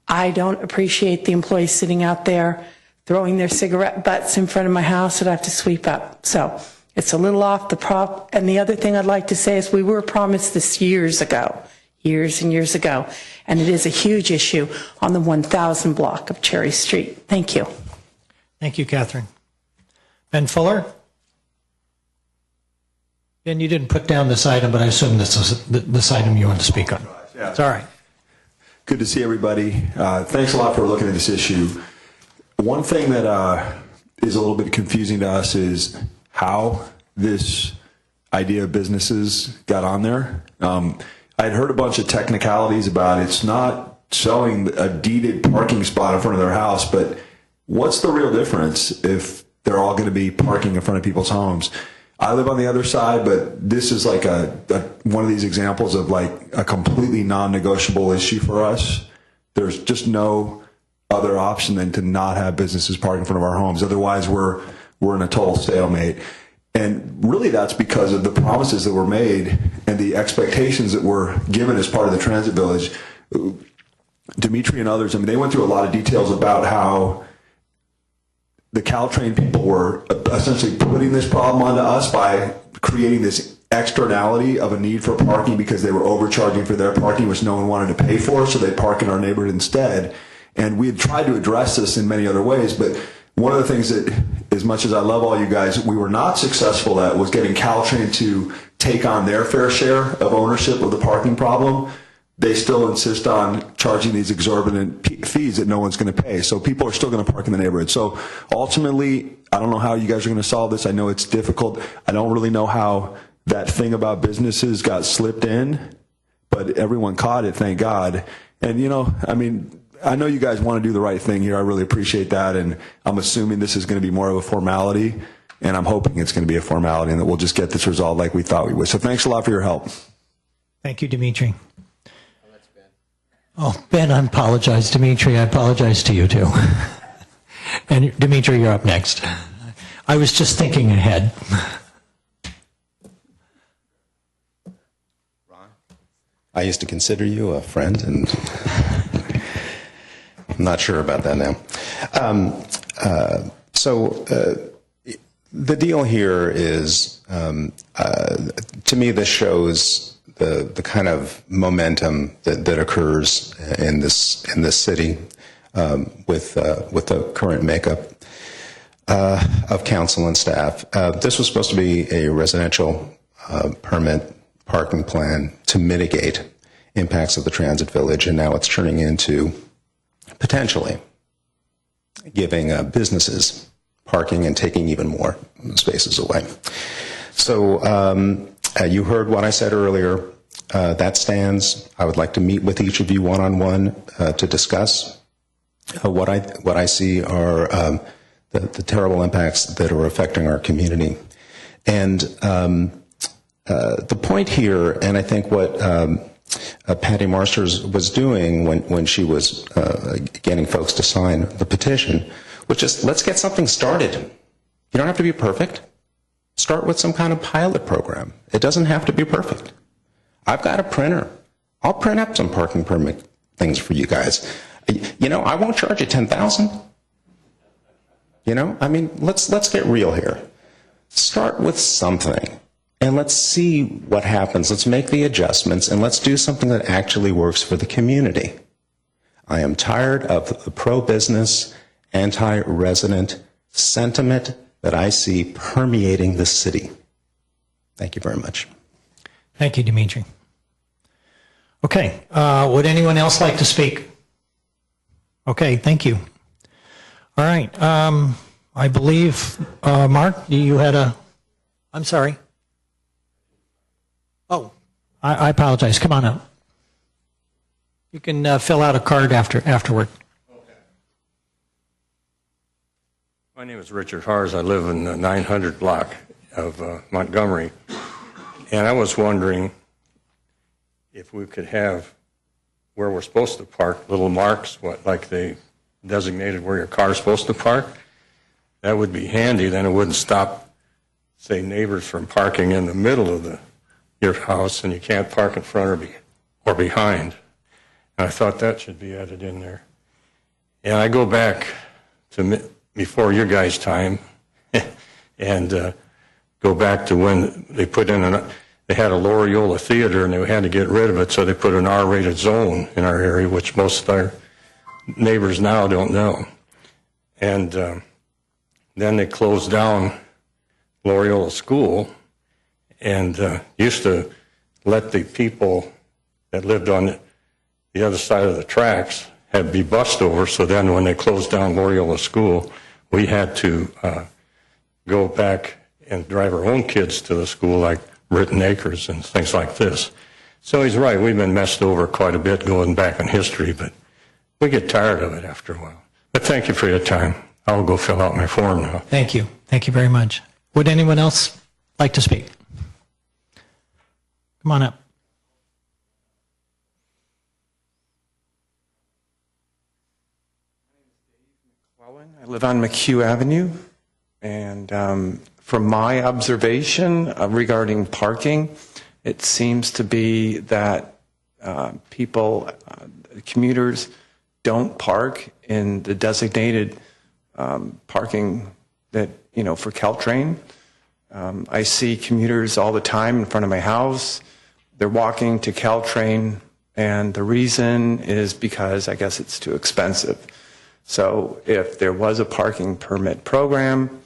I don't appreciate the employees sitting out there throwing their cigarette butts in front of my house that I have to sweep up. So it's a little off the prop. And the other thing I'd like to say is we were promised this years and years ago, and it is a huge issue on the 1000 block of Cherry Street. Thank you. Thank you, Catherine. Ben Fuller? Ben, you didn't put down this item, but I assume this is this item you want to speak on. Yeah. It's all right. Good to see everybody. Thanks a lot for looking at this issue. One thing that is a little bit confusing to us is how this idea of businesses got on there. I had heard a bunch of technicalities about it's not selling a deeded parking spot in front of their house, but what's the real difference if they're all going to be parking in front of people's homes? I live on the other side, but this is like one of these examples of like a completely non-negotiable issue for us. There's just no other option than to not have businesses park in front of our homes. Otherwise, we're in a total stalemate. And really that's because of the promises that were made and the expectations that were given as part of the transit village. Dimitri and others, I mean, they went through a lot of details about how the Caltrain people were essentially putting this problem onto us by creating this externality of a need for parking because they were overcharging for their parking, which no one wanted to pay for, so they'd park in our neighborhood instead. And we had tried to address this in many other ways, but one of the things that, as much as I love all you guys, we were not successful at was getting Caltrain to take on their fair share of ownership of the parking problem. They still insist on charging these exorbitant fees that no one's going to pay. So people are still going to park in the neighborhood. So ultimately, I don't know how you guys are going to solve this. I know it's difficult. I don't really know how that thing about businesses got slipped in, but everyone caught it, thank God. And, you know, I mean, I know you guys want to do the right thing here. I really appreciate that. And I'm assuming this is going to be more of a formality. And I'm hoping it's going to be a formality and that we'll just get this resolved like we thought we would. So thanks a lot for your help. Thank you, Dimitri. Oh, Ben, I apologize. Dimitri, I apologize to you too. And Dimitri, you're up next. I was just thinking ahead. I used to consider you a friend, and I'm not sure about that now. The deal here is, to me, this shows the kind of momentum that occurs in this city with the current makeup of council and staff. This was supposed to be a residential permit parking plan to mitigate impacts of the transit village, and now it's turning into potentially giving businesses parking and taking even more spaces away. So you heard what I said earlier. That stands. I would like to meet with each of you one-on-one to discuss what I see are the terrible impacts that are affecting our community. And the point here, and I think what Patty Marsters was doing when she was getting folks to sign the petition, was just, let's get something started. You don't have to be perfect. Start with some kind of pilot program. It doesn't have to be perfect. I've got a printer. I'll print up some parking permit things for you guys. You know, I won't charge you $10,000. You know, I mean, let's get real here. Start with something, and let's see what happens. Let's make the adjustments, and let's do something that actually works for the community. I am tired of the pro-business, anti-resident sentiment that I see permeating the city. Thank you very much. Thank you, Dimitri. Okay, would anyone else like to speak? Okay, thank you. All right, I believe, Mark, you had I'm sorry. Oh, I apologize. Come on up. You can fill out a card afterward. My name is Richard Hars. I live in the 900 block of Montgomery. And I was wondering if we could have where we're supposed to park, little marks, like they designated where your car is supposed to park. That would be handy. Then it wouldn't stop say, neighbors from parking in the middle of your house, and you can't park in front or behind. And I thought that should be added in there. And I go back to before your guys' time, and go back to when they put in they had a Loyola theater, and they had to get rid of it, so they put an R-rated zone in our area, which most of our neighbors now don't know. And then they closed down Loyola School, and used to let the people that lived on the other side of the tracks be bused over. So then when they closed down Loyola School, we had to go back and drive our own kids to the school, like Britton Acres and things like this. So he's right, we've been messed over quite a bit going back in history, but we get tired of it after a while. But thank you for your time. I'll go fill out my form now. Thank you. Thank you very much. Would anyone else like to speak? Come on up. I live on McHugh Avenue, and from my observation regarding parking, it seems to be that commuters don't park in the designated parking that, for Caltrain. I see commuters all the time in front of my house. They're walking to Caltrain, and the reason is because I guess it's too expensive. So if there was a parking permit program,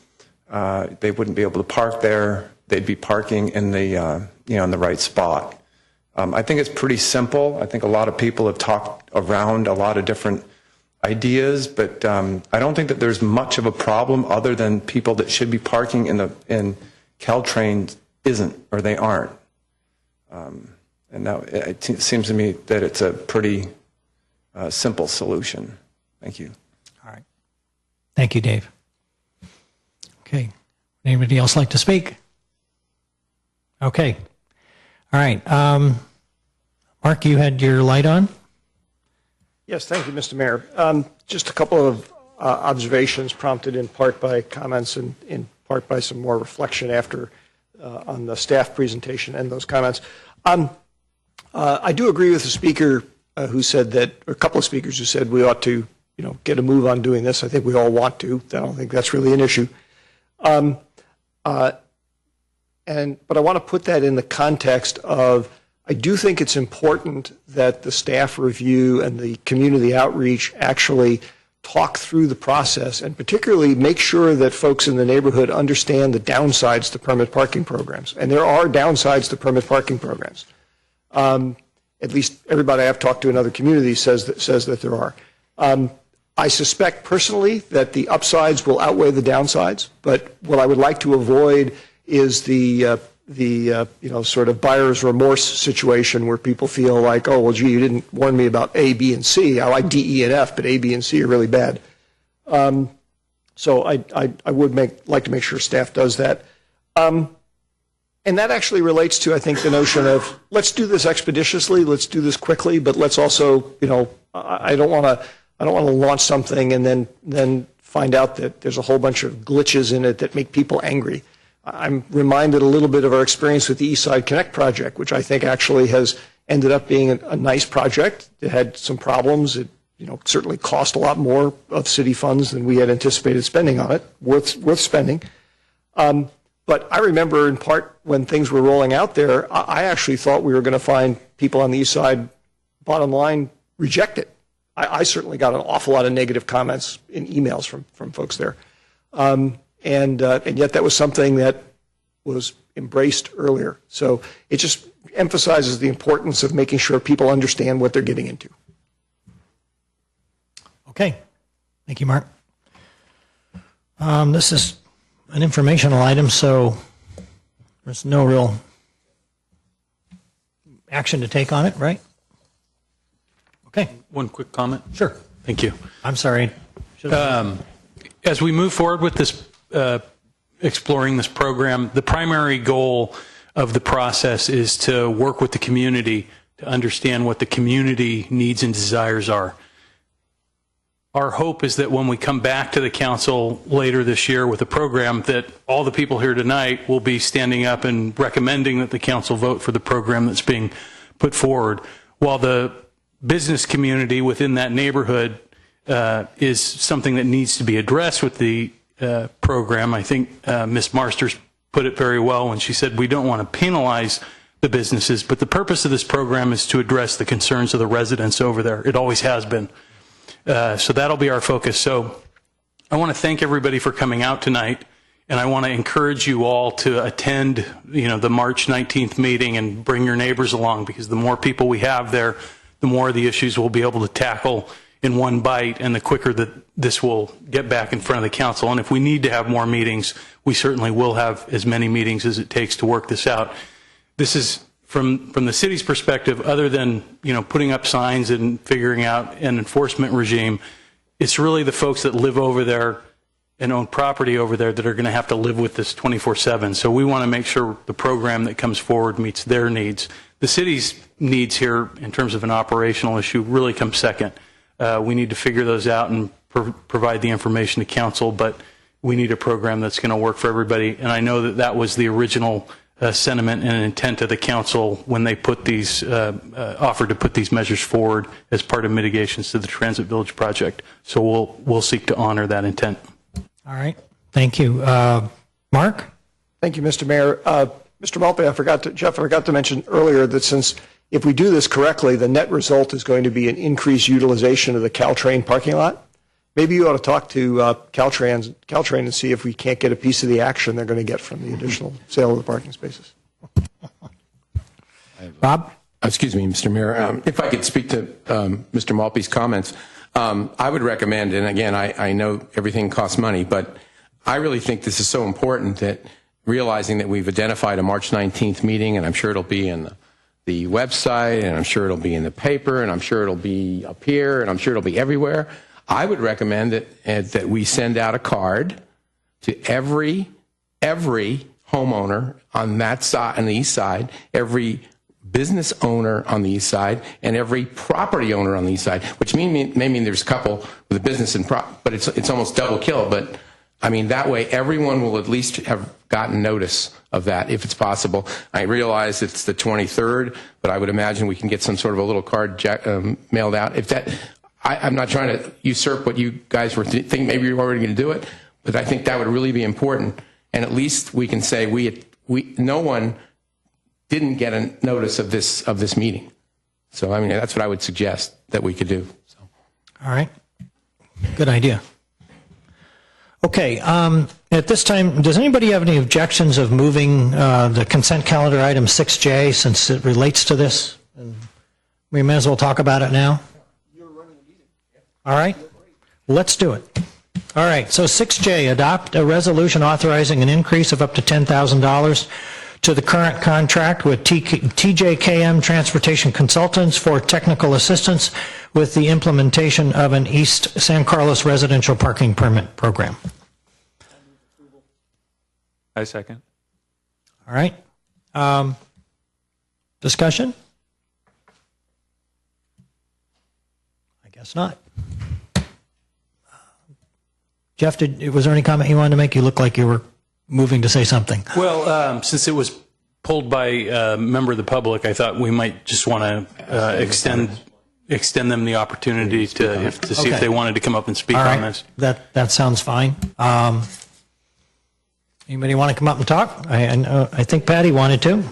they wouldn't be able to park there. They'd be parking in the in the right spot. I think it's pretty simple. I think a lot of people have talked around a lot of different ideas, but I don't think that there's much of a problem other than people that should be parking in Caltrain isn't, or they aren't. And now it seems to me that it's a pretty simple solution. Thank you. All right. Thank you, Dave. Okay. Anybody else like to speak? Okay. All right. Mark, you had your light on? Yes, thank you, Mr. Mayor. Just a couple of observations prompted in part by comments and in part by some more reflection after on the staff presentation and those comments. I do agree with the speaker who said that, or a couple of speakers who said we ought to, get a move on doing this. I think we all want to. I don't think that's really an issue. But I want to put that in the context of, I do think it's important that the staff review and the community outreach actually talk through the process, and particularly make sure that folks in the neighborhood understand the downsides to permit parking programs. And there are downsides to permit parking programs. At least everybody I've talked to in other communities says that there are. I suspect personally that the upsides will outweigh the downsides, but what I would like to avoid is the sort of buyer's remorse situation where people feel like, oh, well, gee, you didn't warn me about A, B, and C. I like D, E, and F, but A, B, and C are really bad. So I would like to make sure staff does that. And that actually relates to, I think, the notion of let's do this expeditiously, let's do this quickly, but let's also, I don't want to launch something and then find out that there's a whole bunch of glitches in it that make people angry. I'm reminded a little bit of our experience with the Eastside Connect project, which I think actually has ended up being a nice project. It had some problems. It certainly cost a lot more of city funds than we had anticipated spending on it. Worth spending. But I remember in part when things were rolling out there, I actually thought we were going to find people on the East Side, bottom line, reject it. I certainly got an awful lot of negative comments in emails from folks there. And yet that was something that was embraced earlier. So it just emphasizes the importance of making sure people understand what they're getting into. Okay. Thank you, Mark. This is an informational item, so there's no real action to take on it, right? Okay. One quick comment. Sure. Thank you. I'm sorry. As we move forward with this, exploring this program, the primary goal of the process is to work with the community to understand what the community needs and desires are. our hope is that when we come back to the council later this year with a program, that all the people here tonight will be standing up and recommending that the council vote for the program that's being put forward, while the business community within that neighborhood is something that needs to be addressed with the program. I think Ms. Marsters put it very well when she said we don't want to penalize the businesses, but the purpose of this program is to address the concerns of the residents over there. It always has been. So that'll be our focus. So I want to thank everybody for coming out tonight, and I want to encourage you all to attend, the March 19th meeting and bring your neighbors along, because the more people we have there, the more of the issues we'll be able to tackle in one bite, and the quicker that this will get back in front of the council. And if we need to have more meetings, we certainly will have as many meetings as it takes to work this out. This is from the city's perspective, other than putting up signs and figuring out an enforcement regime. It's really the folks that live over there and own property over there that are going to have to live with this 24/7. So we want to make sure the program that comes forward meets their needs. The city's needs here, in terms of an operational issue, really come second. We need to figure those out and provide the information to council, but we need a program that's going to work for everybody. And I know that was the original sentiment and intent of the council when they put these offered to put these measures forward as part of mitigations to the Transit Village project. So we'll seek to honor that intent. All right. Thank you. Mark? Thank you, Mr. Mayor. Mr. Malpe, I forgot to mention earlier that since if we do this correctly, the net result is going to be an increased utilization of the Caltrain parking lot. Maybe you ought to talk to Caltrain and see if we can't get a piece of the action they're going to get from the additional sale of the parking spaces. Bob? Excuse me, Mr. Mayor. If I could speak to Mr. Malpe's comments, I would recommend, and again, I know everything costs money, but I really think this is so important that realizing that we've identified a March 19th meeting, and I'm sure it'll be in the website, and I'm sure it'll be in the paper, and I'm sure it'll be up here, and I'm sure it'll be everywhere. I would recommend that we send out a card to every homeowner on that side, on the east side, every business owner on the east side, and every property owner on the east side, which may mean there's a couple with a business and but it's almost double kill. But I mean, that way everyone will at least have gotten notice of that if it's possible. I realize it's the 23rd, but I would imagine we can get some sort of a little card mailed out. If that, I'm not trying to usurp what you guys were thinking. Maybe you're already going to do it, but I think that would really be important. And at least we can say no one didn't get a notice of this meeting. So I mean, that's what I would suggest that we could do. So. All right. Good idea. Okay. At this time, does anybody have any objections of moving the consent calendar item 6J since it relates to this? And we may as well talk about it now. All right. Let's do it. All right. So 6J, adopt a resolution authorizing an increase of up to $10,000 to the current contract with TJKM Transportation Consultants for technical assistance with the implementation of an East San Carlos residential parking permit program. I second. All right. Discussion? I guess not. Jeff, was there any comment you wanted to make? You look like you were moving to say something. Well, since it was pulled by a member of the public, I thought we might just want to extend them the opportunity to see if they wanted to come up and speak on this. That sounds fine. Anybody want to come up and talk? I think Patty wanted to.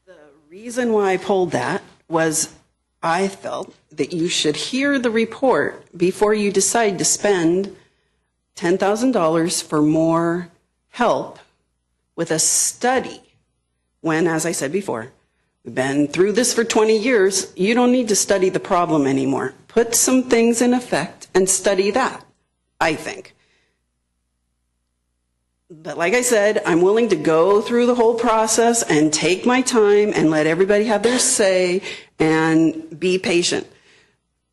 The reason why I pulled that was I felt that you should hear the report before you decide to spend $10,000 for more help with a study. When, as I said before, we've been through this for 20 years, you don't need to study the problem anymore. Put some things in effect and study that, I think. But like I said, I'm willing to go through the whole process and take my time and let everybody have their say and be patient.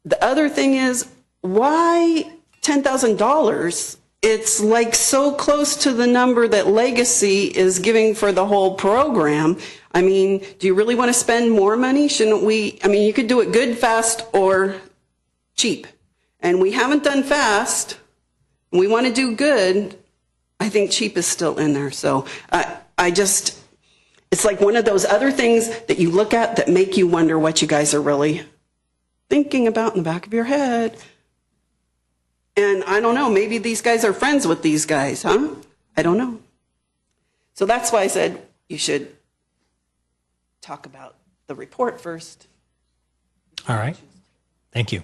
The other thing is, why $10,000 it's like so close to the number that Legacy is giving for the whole program. I mean, do you really want to spend more money? Shouldn't we? I mean, you could do it good, fast, or cheap. And we haven't done fast. We want to do good. I think cheap is still in there. So it's like one of those other things that you look at that make you wonder what you guys are really thinking about in the back of your head. And I don't know, maybe these guys are friends with these guys, huh? I don't know. So that's why I said you should talk about the report first. All right. Thank you.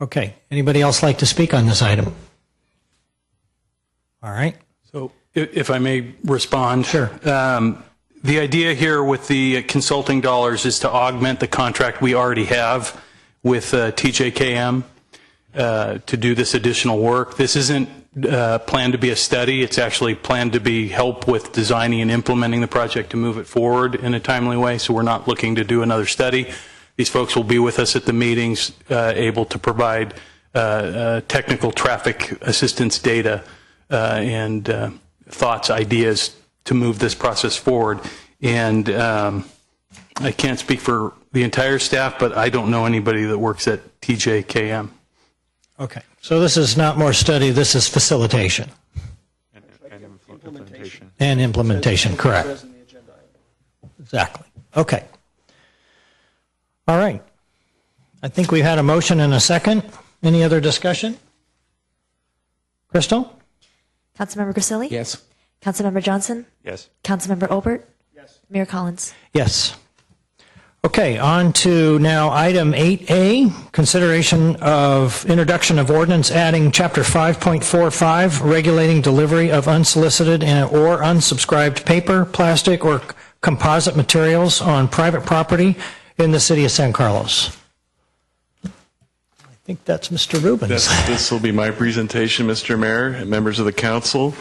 Okay. Anybody else like to speak on this item? All right. So if I may respond. Sure. The idea here with the consulting dollars is to augment the contract we already have with TJKM to do this additional work. This isn't planned to be a study. It's actually planned to be help with designing and implementing the project to move it forward in a timely way. So we're not looking to do another study. These folks will be with us at the meetings, able to provide technical traffic assistance data and thoughts, ideas to move this process forward. And I can't speak for the entire staff, but I don't know anybody that works at TJKM. Okay. So this is not more study, this is facilitation. And implementation, correct. Exactly. Okay. All right. I think we had a motion and a second. Any other discussion? Crystal? Councilmember Grisilli? Yes. Councilmember Johnson? Yes. Councilmember Obert? Yes. Mayor Collins? Yes. Okay, on to now item 8A, consideration of introduction of ordinance adding Chapter 5.45, regulating delivery of unsolicited or unsubscribed paper, plastic, or composite materials on private property in the city of San Carlos. I think that's Mr. Rubens. This will be my presentation, Mr. Mayor and members of the council.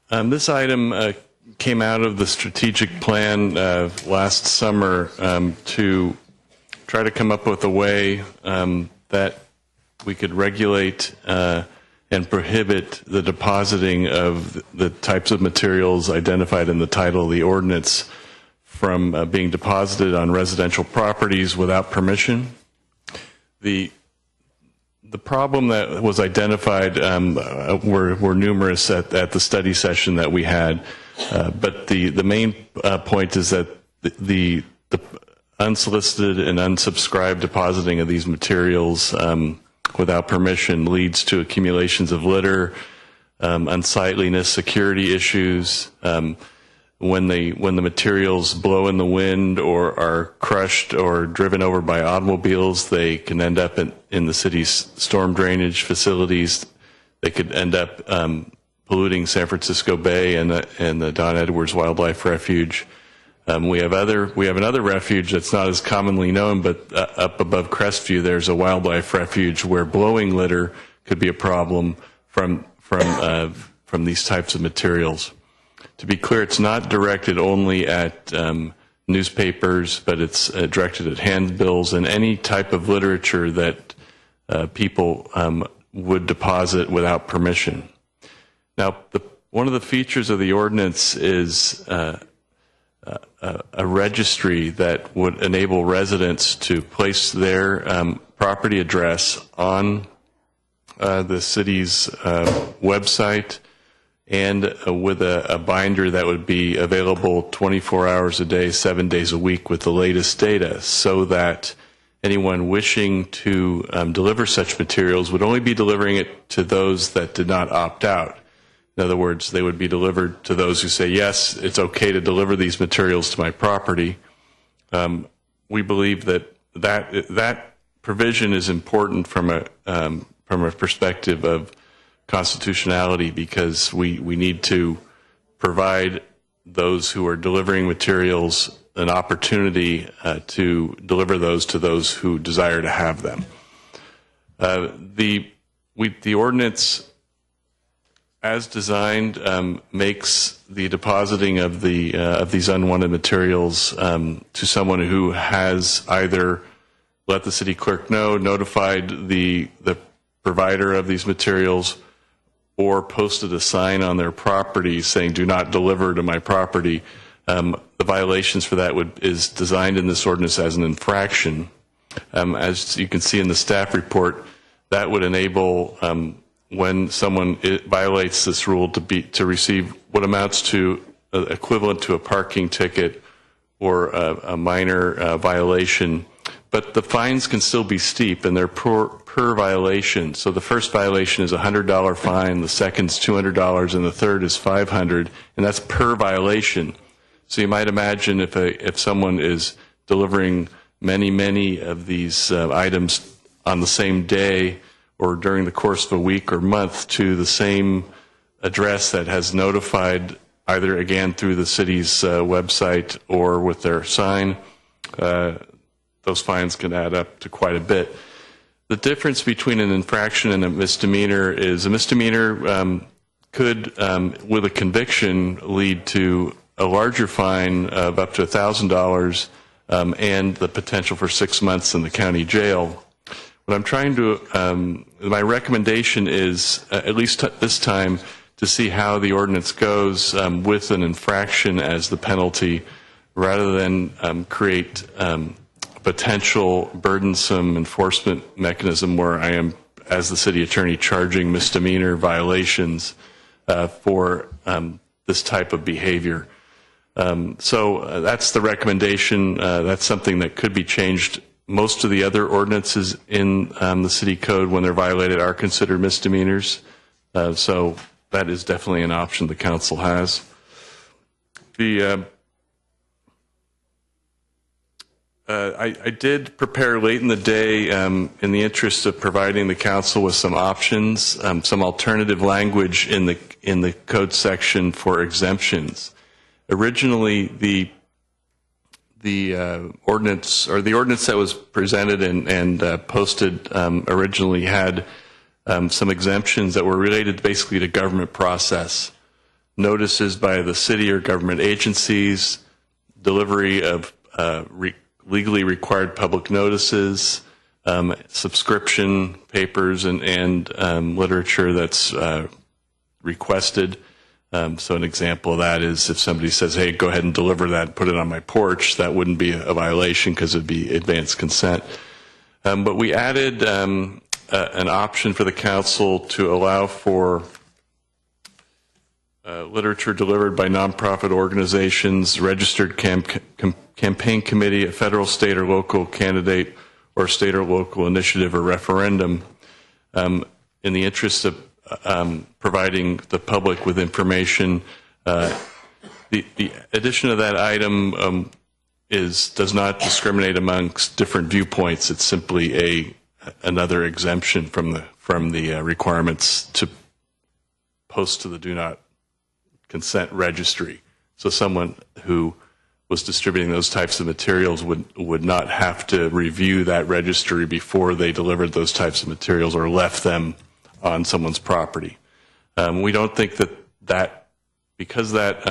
This item came out of the strategic plan last summer to try to come up with a way that we could regulate and prohibit the depositing of the types of materials identified in the title of the ordinance from being deposited on residential properties without permission. The problem that was identified were numerous at the study session that we had, but the main point is that the unsolicited and unsubscribed depositing of these materials without permission leads to accumulations of litter, unsightliness, security issues. When the materials blow in the wind or are crushed or driven over by automobiles, they can end up in the city's storm drainage facilities. They could end up polluting San Francisco Bay and the Don Edwards Wildlife Refuge. We have another refuge that's not as commonly known, but up above Crestview, there's a wildlife refuge where blowing litter could be a problem from these types of materials. To be clear, it's not directed only at newspapers, but it's directed at handbills and any type of literature that people would deposit without permission. Now, one of the features of the ordinance is a registry that would enable residents to place their property address on the city's website, and with a binder that would be available 24 hours a day, 7 days a week with the latest data, so that anyone wishing to deliver such materials would only be delivering it to those that did not opt out. In other words, they would be delivered to those who say, yes, it's okay to deliver these materials to my property. We believe that provision is important from a perspective of constitutionality, because we need to provide those who are delivering materials an opportunity to deliver those to those who desire to have them. The ordinance, as designed, makes the depositing of these unwanted materials to someone who has either let the city clerk know, notified the provider of these materials or posted a sign on their property saying, "Do not deliver to my property," the violations for that is designed in this ordinance as an infraction. As you can see in the staff report, that would enable when someone violates this rule to receive what amounts to equivalent to a parking ticket or a minor violation. But the fines can still be steep, and they're per violation. So the first violation is a $100 fine, the second's $200, and the third is $500, and that's per violation. So you might imagine if someone is delivering many of these items on the same day or during the course of a week or month to the same address that has notified either, again, through the city's website or with their sign, those fines can add up to quite a bit. The difference between an infraction and a misdemeanor is a misdemeanor could, with a conviction, lead to a larger fine of up to $1,000 and the potential for 6 months in the county jail. What I'm trying to, my recommendation is, at least this time, to see how the ordinance goes with an infraction as the penalty, rather than create potential burdensome enforcement mechanism where I am, as the city attorney, charging misdemeanor violations for this type of behavior. So that's the recommendation. That's something that could be changed. Most of the other ordinances in the city code, when they're violated, are considered misdemeanors. So that is definitely an option the council has. I did prepare late in the day in the interest of providing the council with some options, some alternative language in the code section for exemptions. Originally, the ordinance that was presented and posted originally had some exemptions that were related basically to government process, notices by the city or government agencies, delivery of legally required public notices, subscription papers and literature that's requested. So an example of that is if somebody says, "Hey, go ahead and deliver that and put it on my porch," that wouldn't be a violation because it would be advanced consent. But we added an option for the council to allow for literature delivered by nonprofit organizations, registered campaign committee, a federal, state, or local candidate, or state or local initiative or referendum, in the interest of providing the public with information. The addition of that item does not discriminate amongst different viewpoints. It's simply another exemption from the requirements to post to the do not consent registry. So someone who was distributing those types of materials would not have to review that registry before they delivered those types of materials or left them on someone's property. We don't think that because that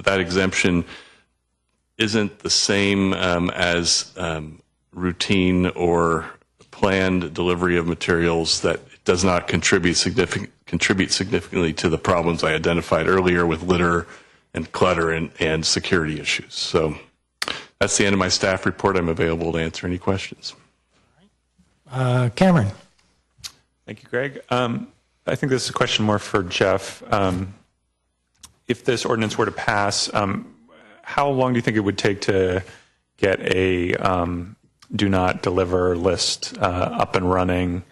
exemption isn't the same as routine or planned delivery of materials, that it does not contribute significantly to the problems I identified earlier with litter and clutter and security issues. So that's the end of my staff report. I'm available to answer any questions. Cameron. Thank you, Greg. I think this is a question more for Jeff. If this ordinance were to pass, how long do you think it would take to get a do not deliver list up and running?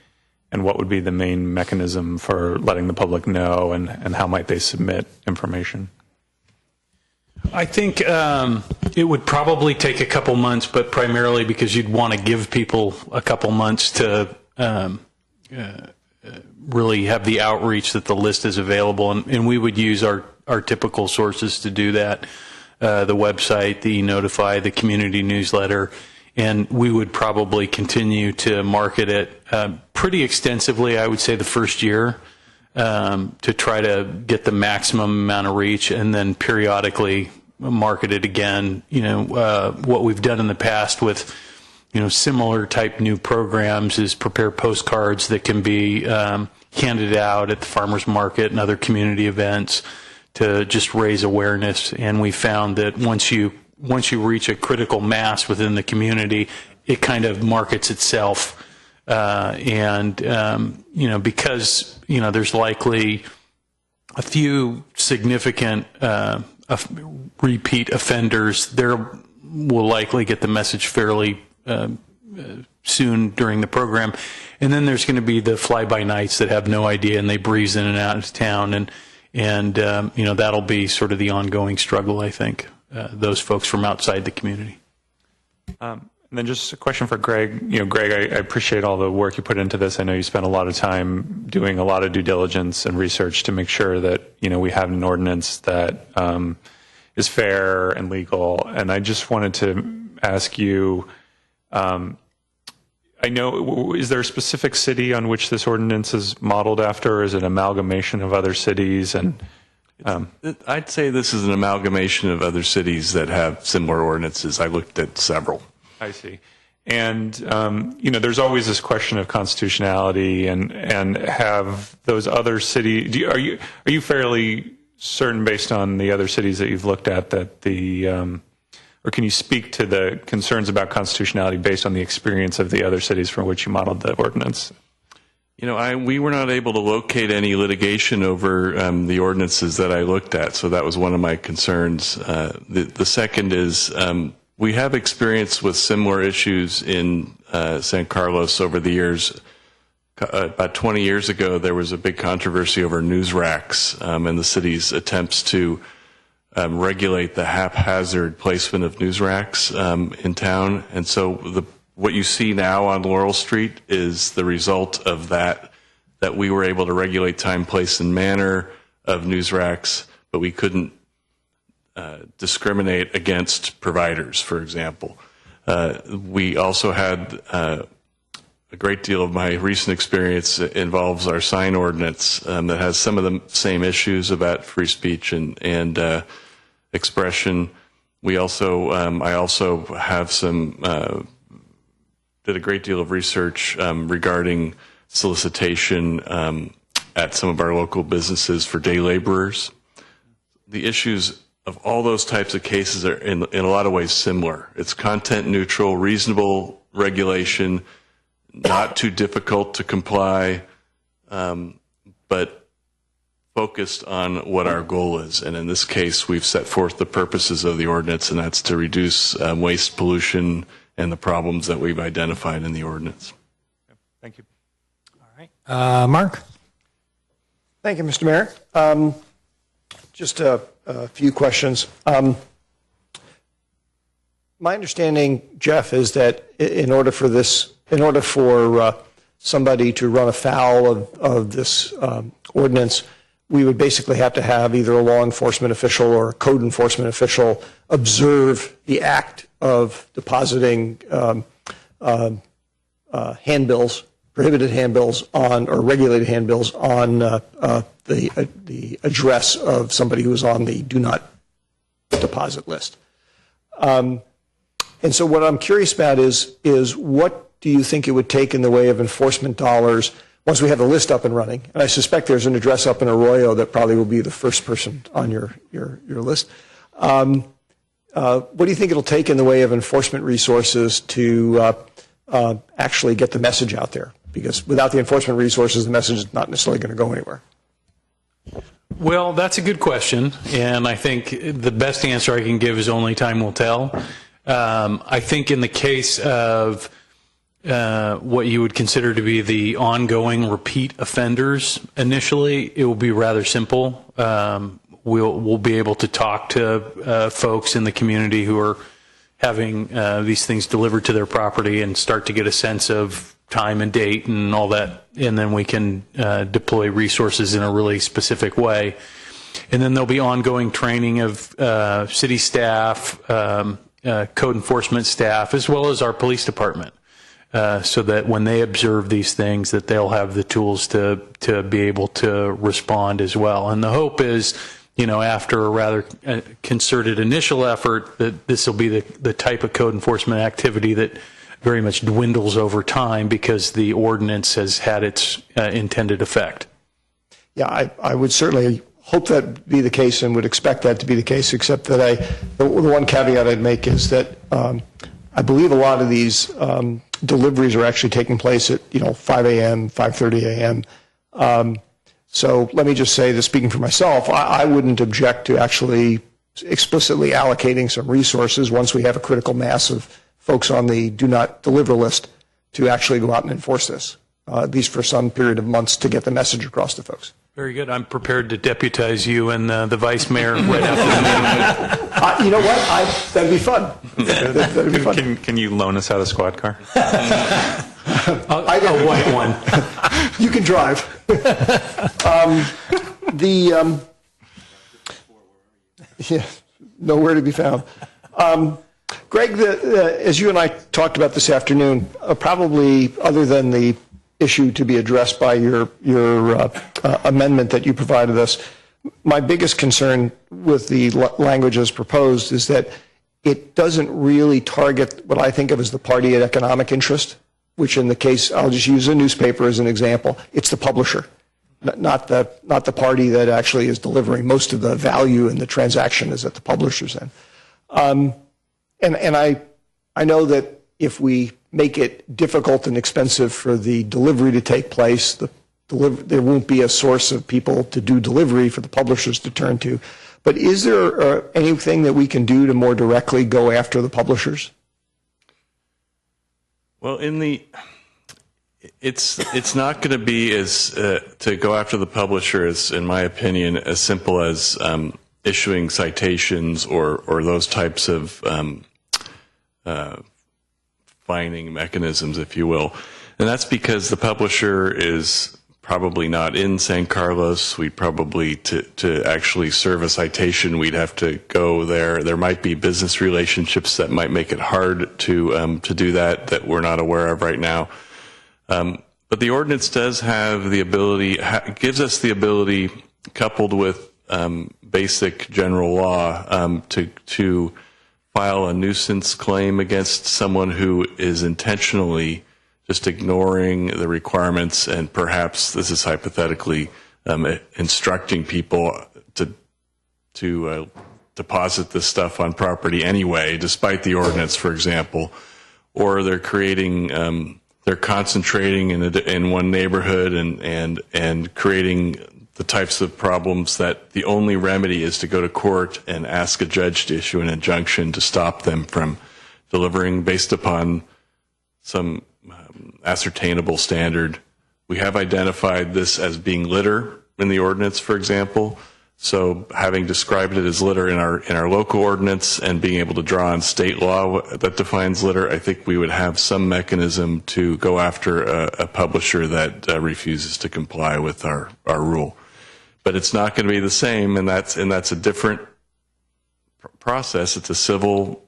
And what would be the main mechanism for letting the public know, and how might they submit information? I think it would probably take a couple months, but primarily because you'd want to give people a couple months to really have the outreach that the list is available. And we would use our typical sources to do that, the website, the Notify, the community newsletter. And we would probably continue to market it pretty extensively, I would say, the first year to try to get the maximum amount of reach, and then periodically market it again. What we've done in the past with similar type new programs is prepare postcards that can be handed out at the farmers market and other community events to just raise awareness. And we found that once you reach a critical mass within the community, it kind of markets itself. Because there's likely a few significant repeat offenders, there will likely get the message fairly soon during the program. And then there's going to be the fly-by-nights that have no idea and they breeze in and out of town. And that'll be sort of the ongoing struggle, I think, those folks from outside the community. And then just a question for Greg. Greg, I appreciate all the work you put into this. I know you spent a lot of time doing a lot of due diligence and research to make sure that, we have an ordinance that is fair and legal. And I just wanted to ask you, I know, is there a specific city on which this ordinance is modeled after, or is it an amalgamation of other cities? And I'd say this is an amalgamation of other cities that have similar ordinances. I looked at several. I see. And, there's always this question of constitutionality and have those other cities, are you fairly certain based on the other cities that you've looked at that or can you speak to the concerns about constitutionality based on the experience of the other cities from which you modeled the ordinance? We were not able to locate any litigation over the ordinances that I looked at, so that was one of my concerns. The second is we have experience with similar issues in San Carlos over the years. About 20 years ago, there was a big controversy over news racks and the city's attempts to regulate the haphazard placement of news racks in town. And so what you see now on Laurel Street is the result of that we were able to regulate time, place, and manner of news racks, but we couldn't discriminate against providers, for example. We also had a great deal of my recent experience involves our sign ordinance that has some of the same issues about free speech and expression. We also, I also have did a great deal of research regarding solicitation at some of our local businesses for day laborers. The issues of all those types of cases are in a lot of ways similar. It's content neutral, reasonable regulation, not too difficult to comply, but focused on what our goal is. And in this case, we've set forth the purposes of the ordinance, and that's to reduce waste, pollution, and the problems that we've identified in the ordinance. Thank you. All right. Mark? Thank you, Mr. Mayor. Just a few questions. My understanding, Jeff, is that in order for somebody to run afoul of this ordinance, we would basically have to have either a law enforcement official or a code enforcement official observe the act of depositing handbills, prohibited handbills or regulated handbills on the address of somebody who is on the do not deposit list. And so what I'm curious about is what do you think it would take in the way of enforcement dollars once we have the list up and running? And I suspect there's an address up in Arroyo that probably will be the first person on your list. What do you think it'll take in the way of enforcement resources to actually get the message out there? Because without the enforcement resources, the message is not necessarily going to go anywhere. Well, that's a good question, and I think the best answer I can give is only time will tell. I think in the case of what you would consider to be the ongoing repeat offenders, initially it will be rather simple. We'll be able to talk to folks in the community who are having these things delivered to their property and start to get a sense of time and date and all that, and then we can deploy resources in a really specific way. And then there'll be ongoing training of city staff, code enforcement staff, as well as our police department, so that when they observe these things, that they'll have the tools to be able to respond as well. And the hope is, after a rather concerted initial effort, that this will be the type of code enforcement activity that very much dwindles over time because the ordinance has had its intended effect. Yeah, I would certainly hope that be the case and would expect that to be the case, except that the one caveat I'd make is that I believe a lot of these deliveries are actually taking place at 5 a.m., 5:30 a.m. So let me just say that, speaking for myself, I wouldn't object to actually explicitly allocating some resources once we have a critical mass of folks on the do not deliver list to actually go out and enforce this, at least for some period of months, to get the message across to folks. Very good. I'm prepared to deputize you and the vice mayor right after the meeting. You know what? That'd be fun. That'd be fun. Can you loan us out a squad car? I got a white one. You can drive. Nowhere to be found. Greg, as you and I talked about this afternoon, probably other than the issue to be addressed by your amendment that you provided us, my biggest concern with the language as proposed is that it doesn't really target what I think of as the party of economic interest, which in the case, I'll just use a newspaper as an example, it's the publisher, not the party that actually is delivering. Most of the value in the transaction is at the publisher's end. And I know that if we make it difficult and expensive for the delivery to take place, there won't be a source of people to do delivery for the publishers to turn to. But is there anything that we can do to more directly go after the publishers? Well, it's not going to be as to go after the publisher as, in my opinion, as simple as issuing citations or those types of fining mechanisms, if you will. And that's because the publisher is probably not in San Carlos. We'd probably, to actually serve a citation, we'd have to go there. There might be business relationships that might make it hard to do that we're not aware of right now. But the ordinance does have the ability, gives us the ability, coupled with basic general law, to file a nuisance claim against someone who is intentionally just ignoring the requirements and perhaps, this is hypothetically, instructing people to deposit this stuff on property anyway, despite the ordinance, for example, or they're creating, they're concentrating in one neighborhood and creating the types of problems that the only remedy is to go to court and ask a judge to issue an injunction to stop them from delivering based upon some ascertainable standard. We have identified this as being litter in the ordinance, for example. So having described it as litter in our local ordinance and being able to draw on state law that defines litter, I think we would have some mechanism to go after a publisher that refuses to comply with our rule. But it's not going to be the same, and that's a different process. It's a civil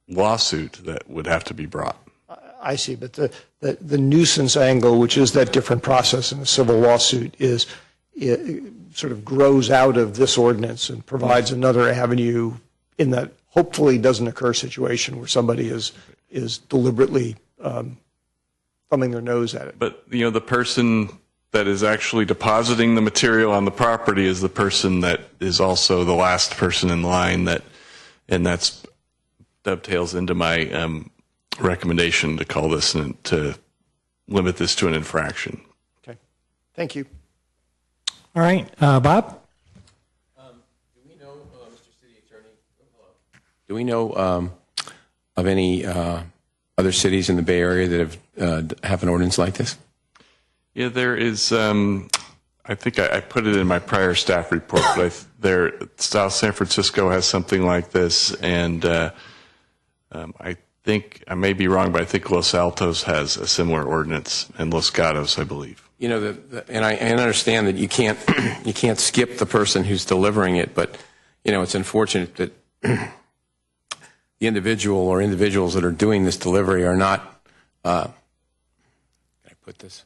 lawsuit that would have to be brought. I see, but the nuisance angle, which is that different process in a civil lawsuit, it sort of grows out of this ordinance and provides another avenue in that hopefully doesn't occur situation where somebody is deliberately thumbing their nose at it. But the person that is actually depositing the material on the property is the person that is also the last person in line, and that's dovetails into my recommendation to call this and to limit this to an infraction. Okay, thank you. All right, Bob? Do we know, Mr. City Attorney, do we know of any other cities in the Bay Area that have an ordinance like this? Yeah, there is. I think I put it in my prior staff report, but South San Francisco has something like this, and I think I may be wrong, but I think Los Altos has a similar ordinance, and Los Gatos, I believe. And I understand that you can't skip the person who's delivering it, but it's unfortunate that the individual or individuals that are doing this delivery are not. Can I put this?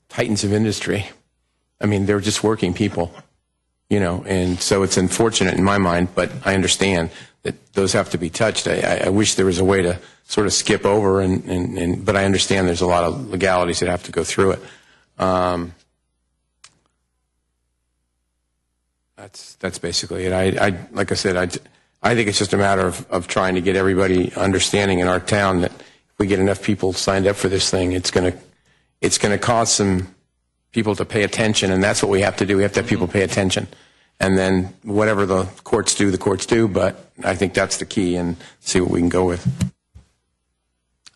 Titans of industry. I mean, they're just working people. and so it's unfortunate in my mind, but I understand that those have to be touched. I wish there was a way to sort of skip over, but I understand there's a lot of legalities that have to go through it. That's basically it. Like I said, I think it's just a matter of trying to get everybody understanding in our town that if we get enough people signed up for this thing, it's going to cause some people to pay attention, and that's what we have to do. We have to have people pay attention. And then whatever the courts do, but I think that's the key, and see what we can go with.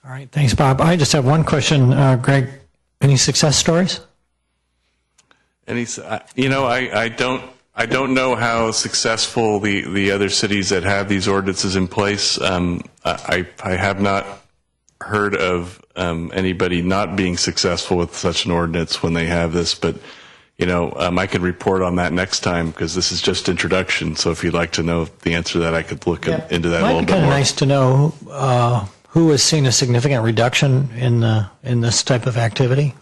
All right, thanks, Bob. I just have one question, Greg. Any success stories? I don't know how successful the other cities that have these ordinances in place. I have not heard of anybody not being successful with such an ordinance when they have this, but I could report on that next time because this is just introduction. So if you'd like to know the answer to that, I could look into that a little bit more. It might be kind of nice to know who has seen a significant reduction in this type of activity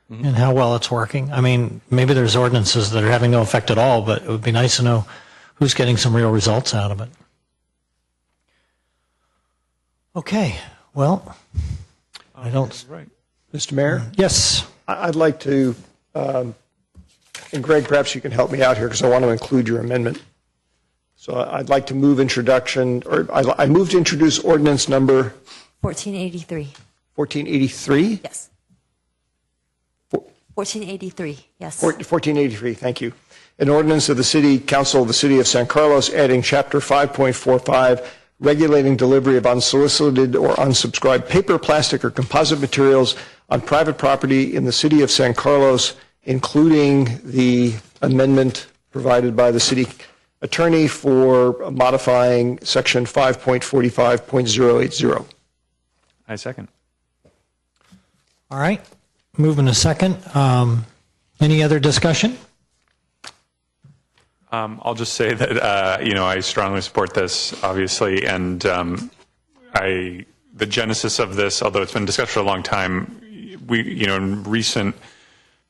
and how well it's working. I mean, maybe there's ordinances that are having no effect at all, but it would be nice to know who's getting some real results out of it. Okay, well, I don't... Right. Mr. Mayor? Yes. I'd like to, and Greg, perhaps you can help me out here because I want to include your amendment. So I'd like to move introduction, or I move to introduce ordinance number 1483. 1483? Yes. 1483, yes. 1483, thank you. An ordinance of the City Council of the City of San Carlos adding Chapter 5.45, regulating delivery of unsolicited or unsubscribed paper, plastic, or composite materials on private property in the City of San Carlos, including the amendment provided by the City Attorney for modifying Section 5.45.080. I second. All right. Moving to second. Any other discussion? I'll just say that I strongly support this, obviously, and the genesis of this, although it's been discussed for a long time, in recent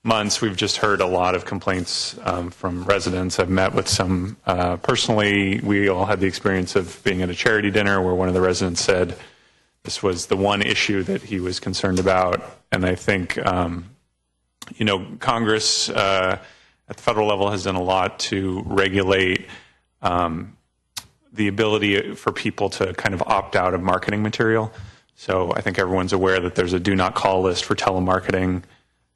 months we've just heard a lot of complaints from residents. I've met with some personally. We all had the experience of being at a charity dinner where one of the residents said this was the one issue that he was concerned about, and I think Congress at the federal level has done a lot to regulate the ability for people to kind of opt out of marketing material. So I think everyone's aware that there's a do not call list for telemarketing.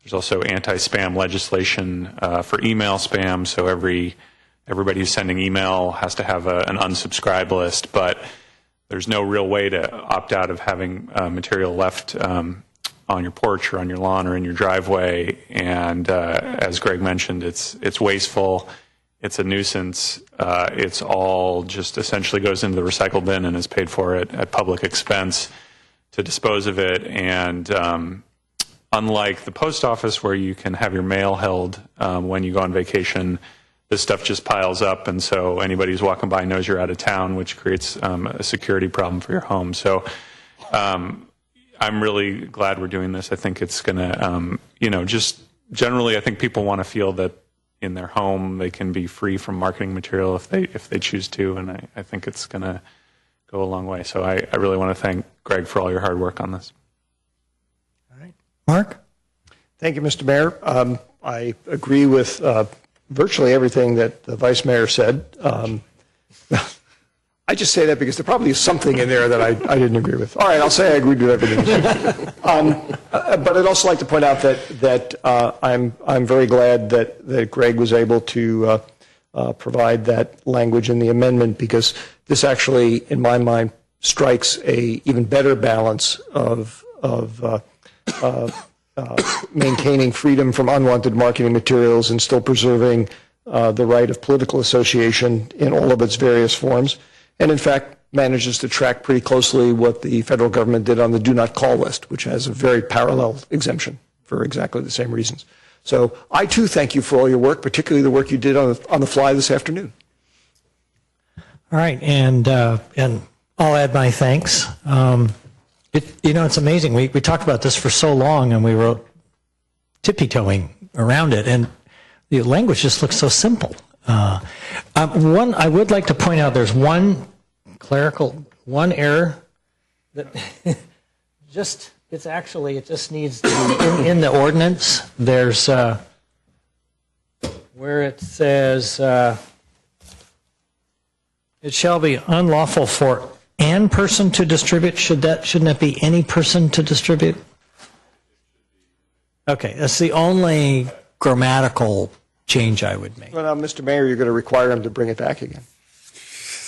There's also anti-spam legislation for email spam. So everybody who's sending email has to have an unsubscribe list, but there's no real way to opt out of having material left on your porch or on your lawn or in your driveway. And as Greg mentioned, it's wasteful. It's a nuisance. It's all just essentially goes into the recycle bin and is paid for at public expense to dispose of it. And unlike the post office where you can have your mail held when you go on vacation, this stuff just piles up. And so anybody who's walking by knows you're out of town, which creates a security problem for your home. So I'm really glad we're doing this. I think it's going to, just generally, I think people want to feel that in their home they can be free from marketing material if they choose to, and I think it's going to go a long way. So I really want to thank Greg for all your hard work on this. All right, Mark. Thank you, Mr. Mayor. I agree with virtually everything that the Vice Mayor said. I just say that because there probably is something in there that I didn't agree with. All right, I'll say I agreed with everything. But I'd also like to point out that I'm very glad that Greg was able to provide that language in the amendment, because this actually, in my mind, strikes a even better balance of maintaining freedom from unwanted marketing materials and still preserving the right of political association in all of its various forms. And in fact, manages to track pretty closely what the federal government did on the do not call list, which has a very parallel exemption for exactly the same reasons. So I too thank you for all your work, particularly the work you did on the fly this afternoon. All right, and I'll add my thanks. It's amazing. We talked about this for so long, and we wrote tippy-toeing around it, and the language just looks so simple. One, I would like to point out, there's one error that it just needs to be in the ordinance. There's where it says, it shall be unlawful for an person to distribute. Shouldn't it be any person to distribute? Okay, that's the only grammatical change I would make. Well, now, Mr. Mayor, you're going to require him to bring it back again.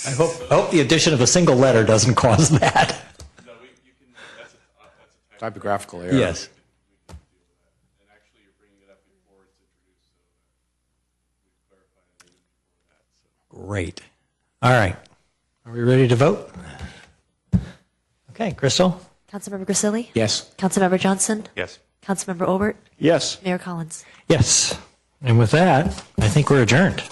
I hope the addition of a single letter doesn't cause that. Typographical error. Yes. Great. All right. Are we ready to vote? Okay, Crystal? Councilmember Grisilli? Yes. Councilmember Johnson? Yes. Councilmember Obert? Yes. Mayor Collins? Yes. And with that, I think we're adjourned.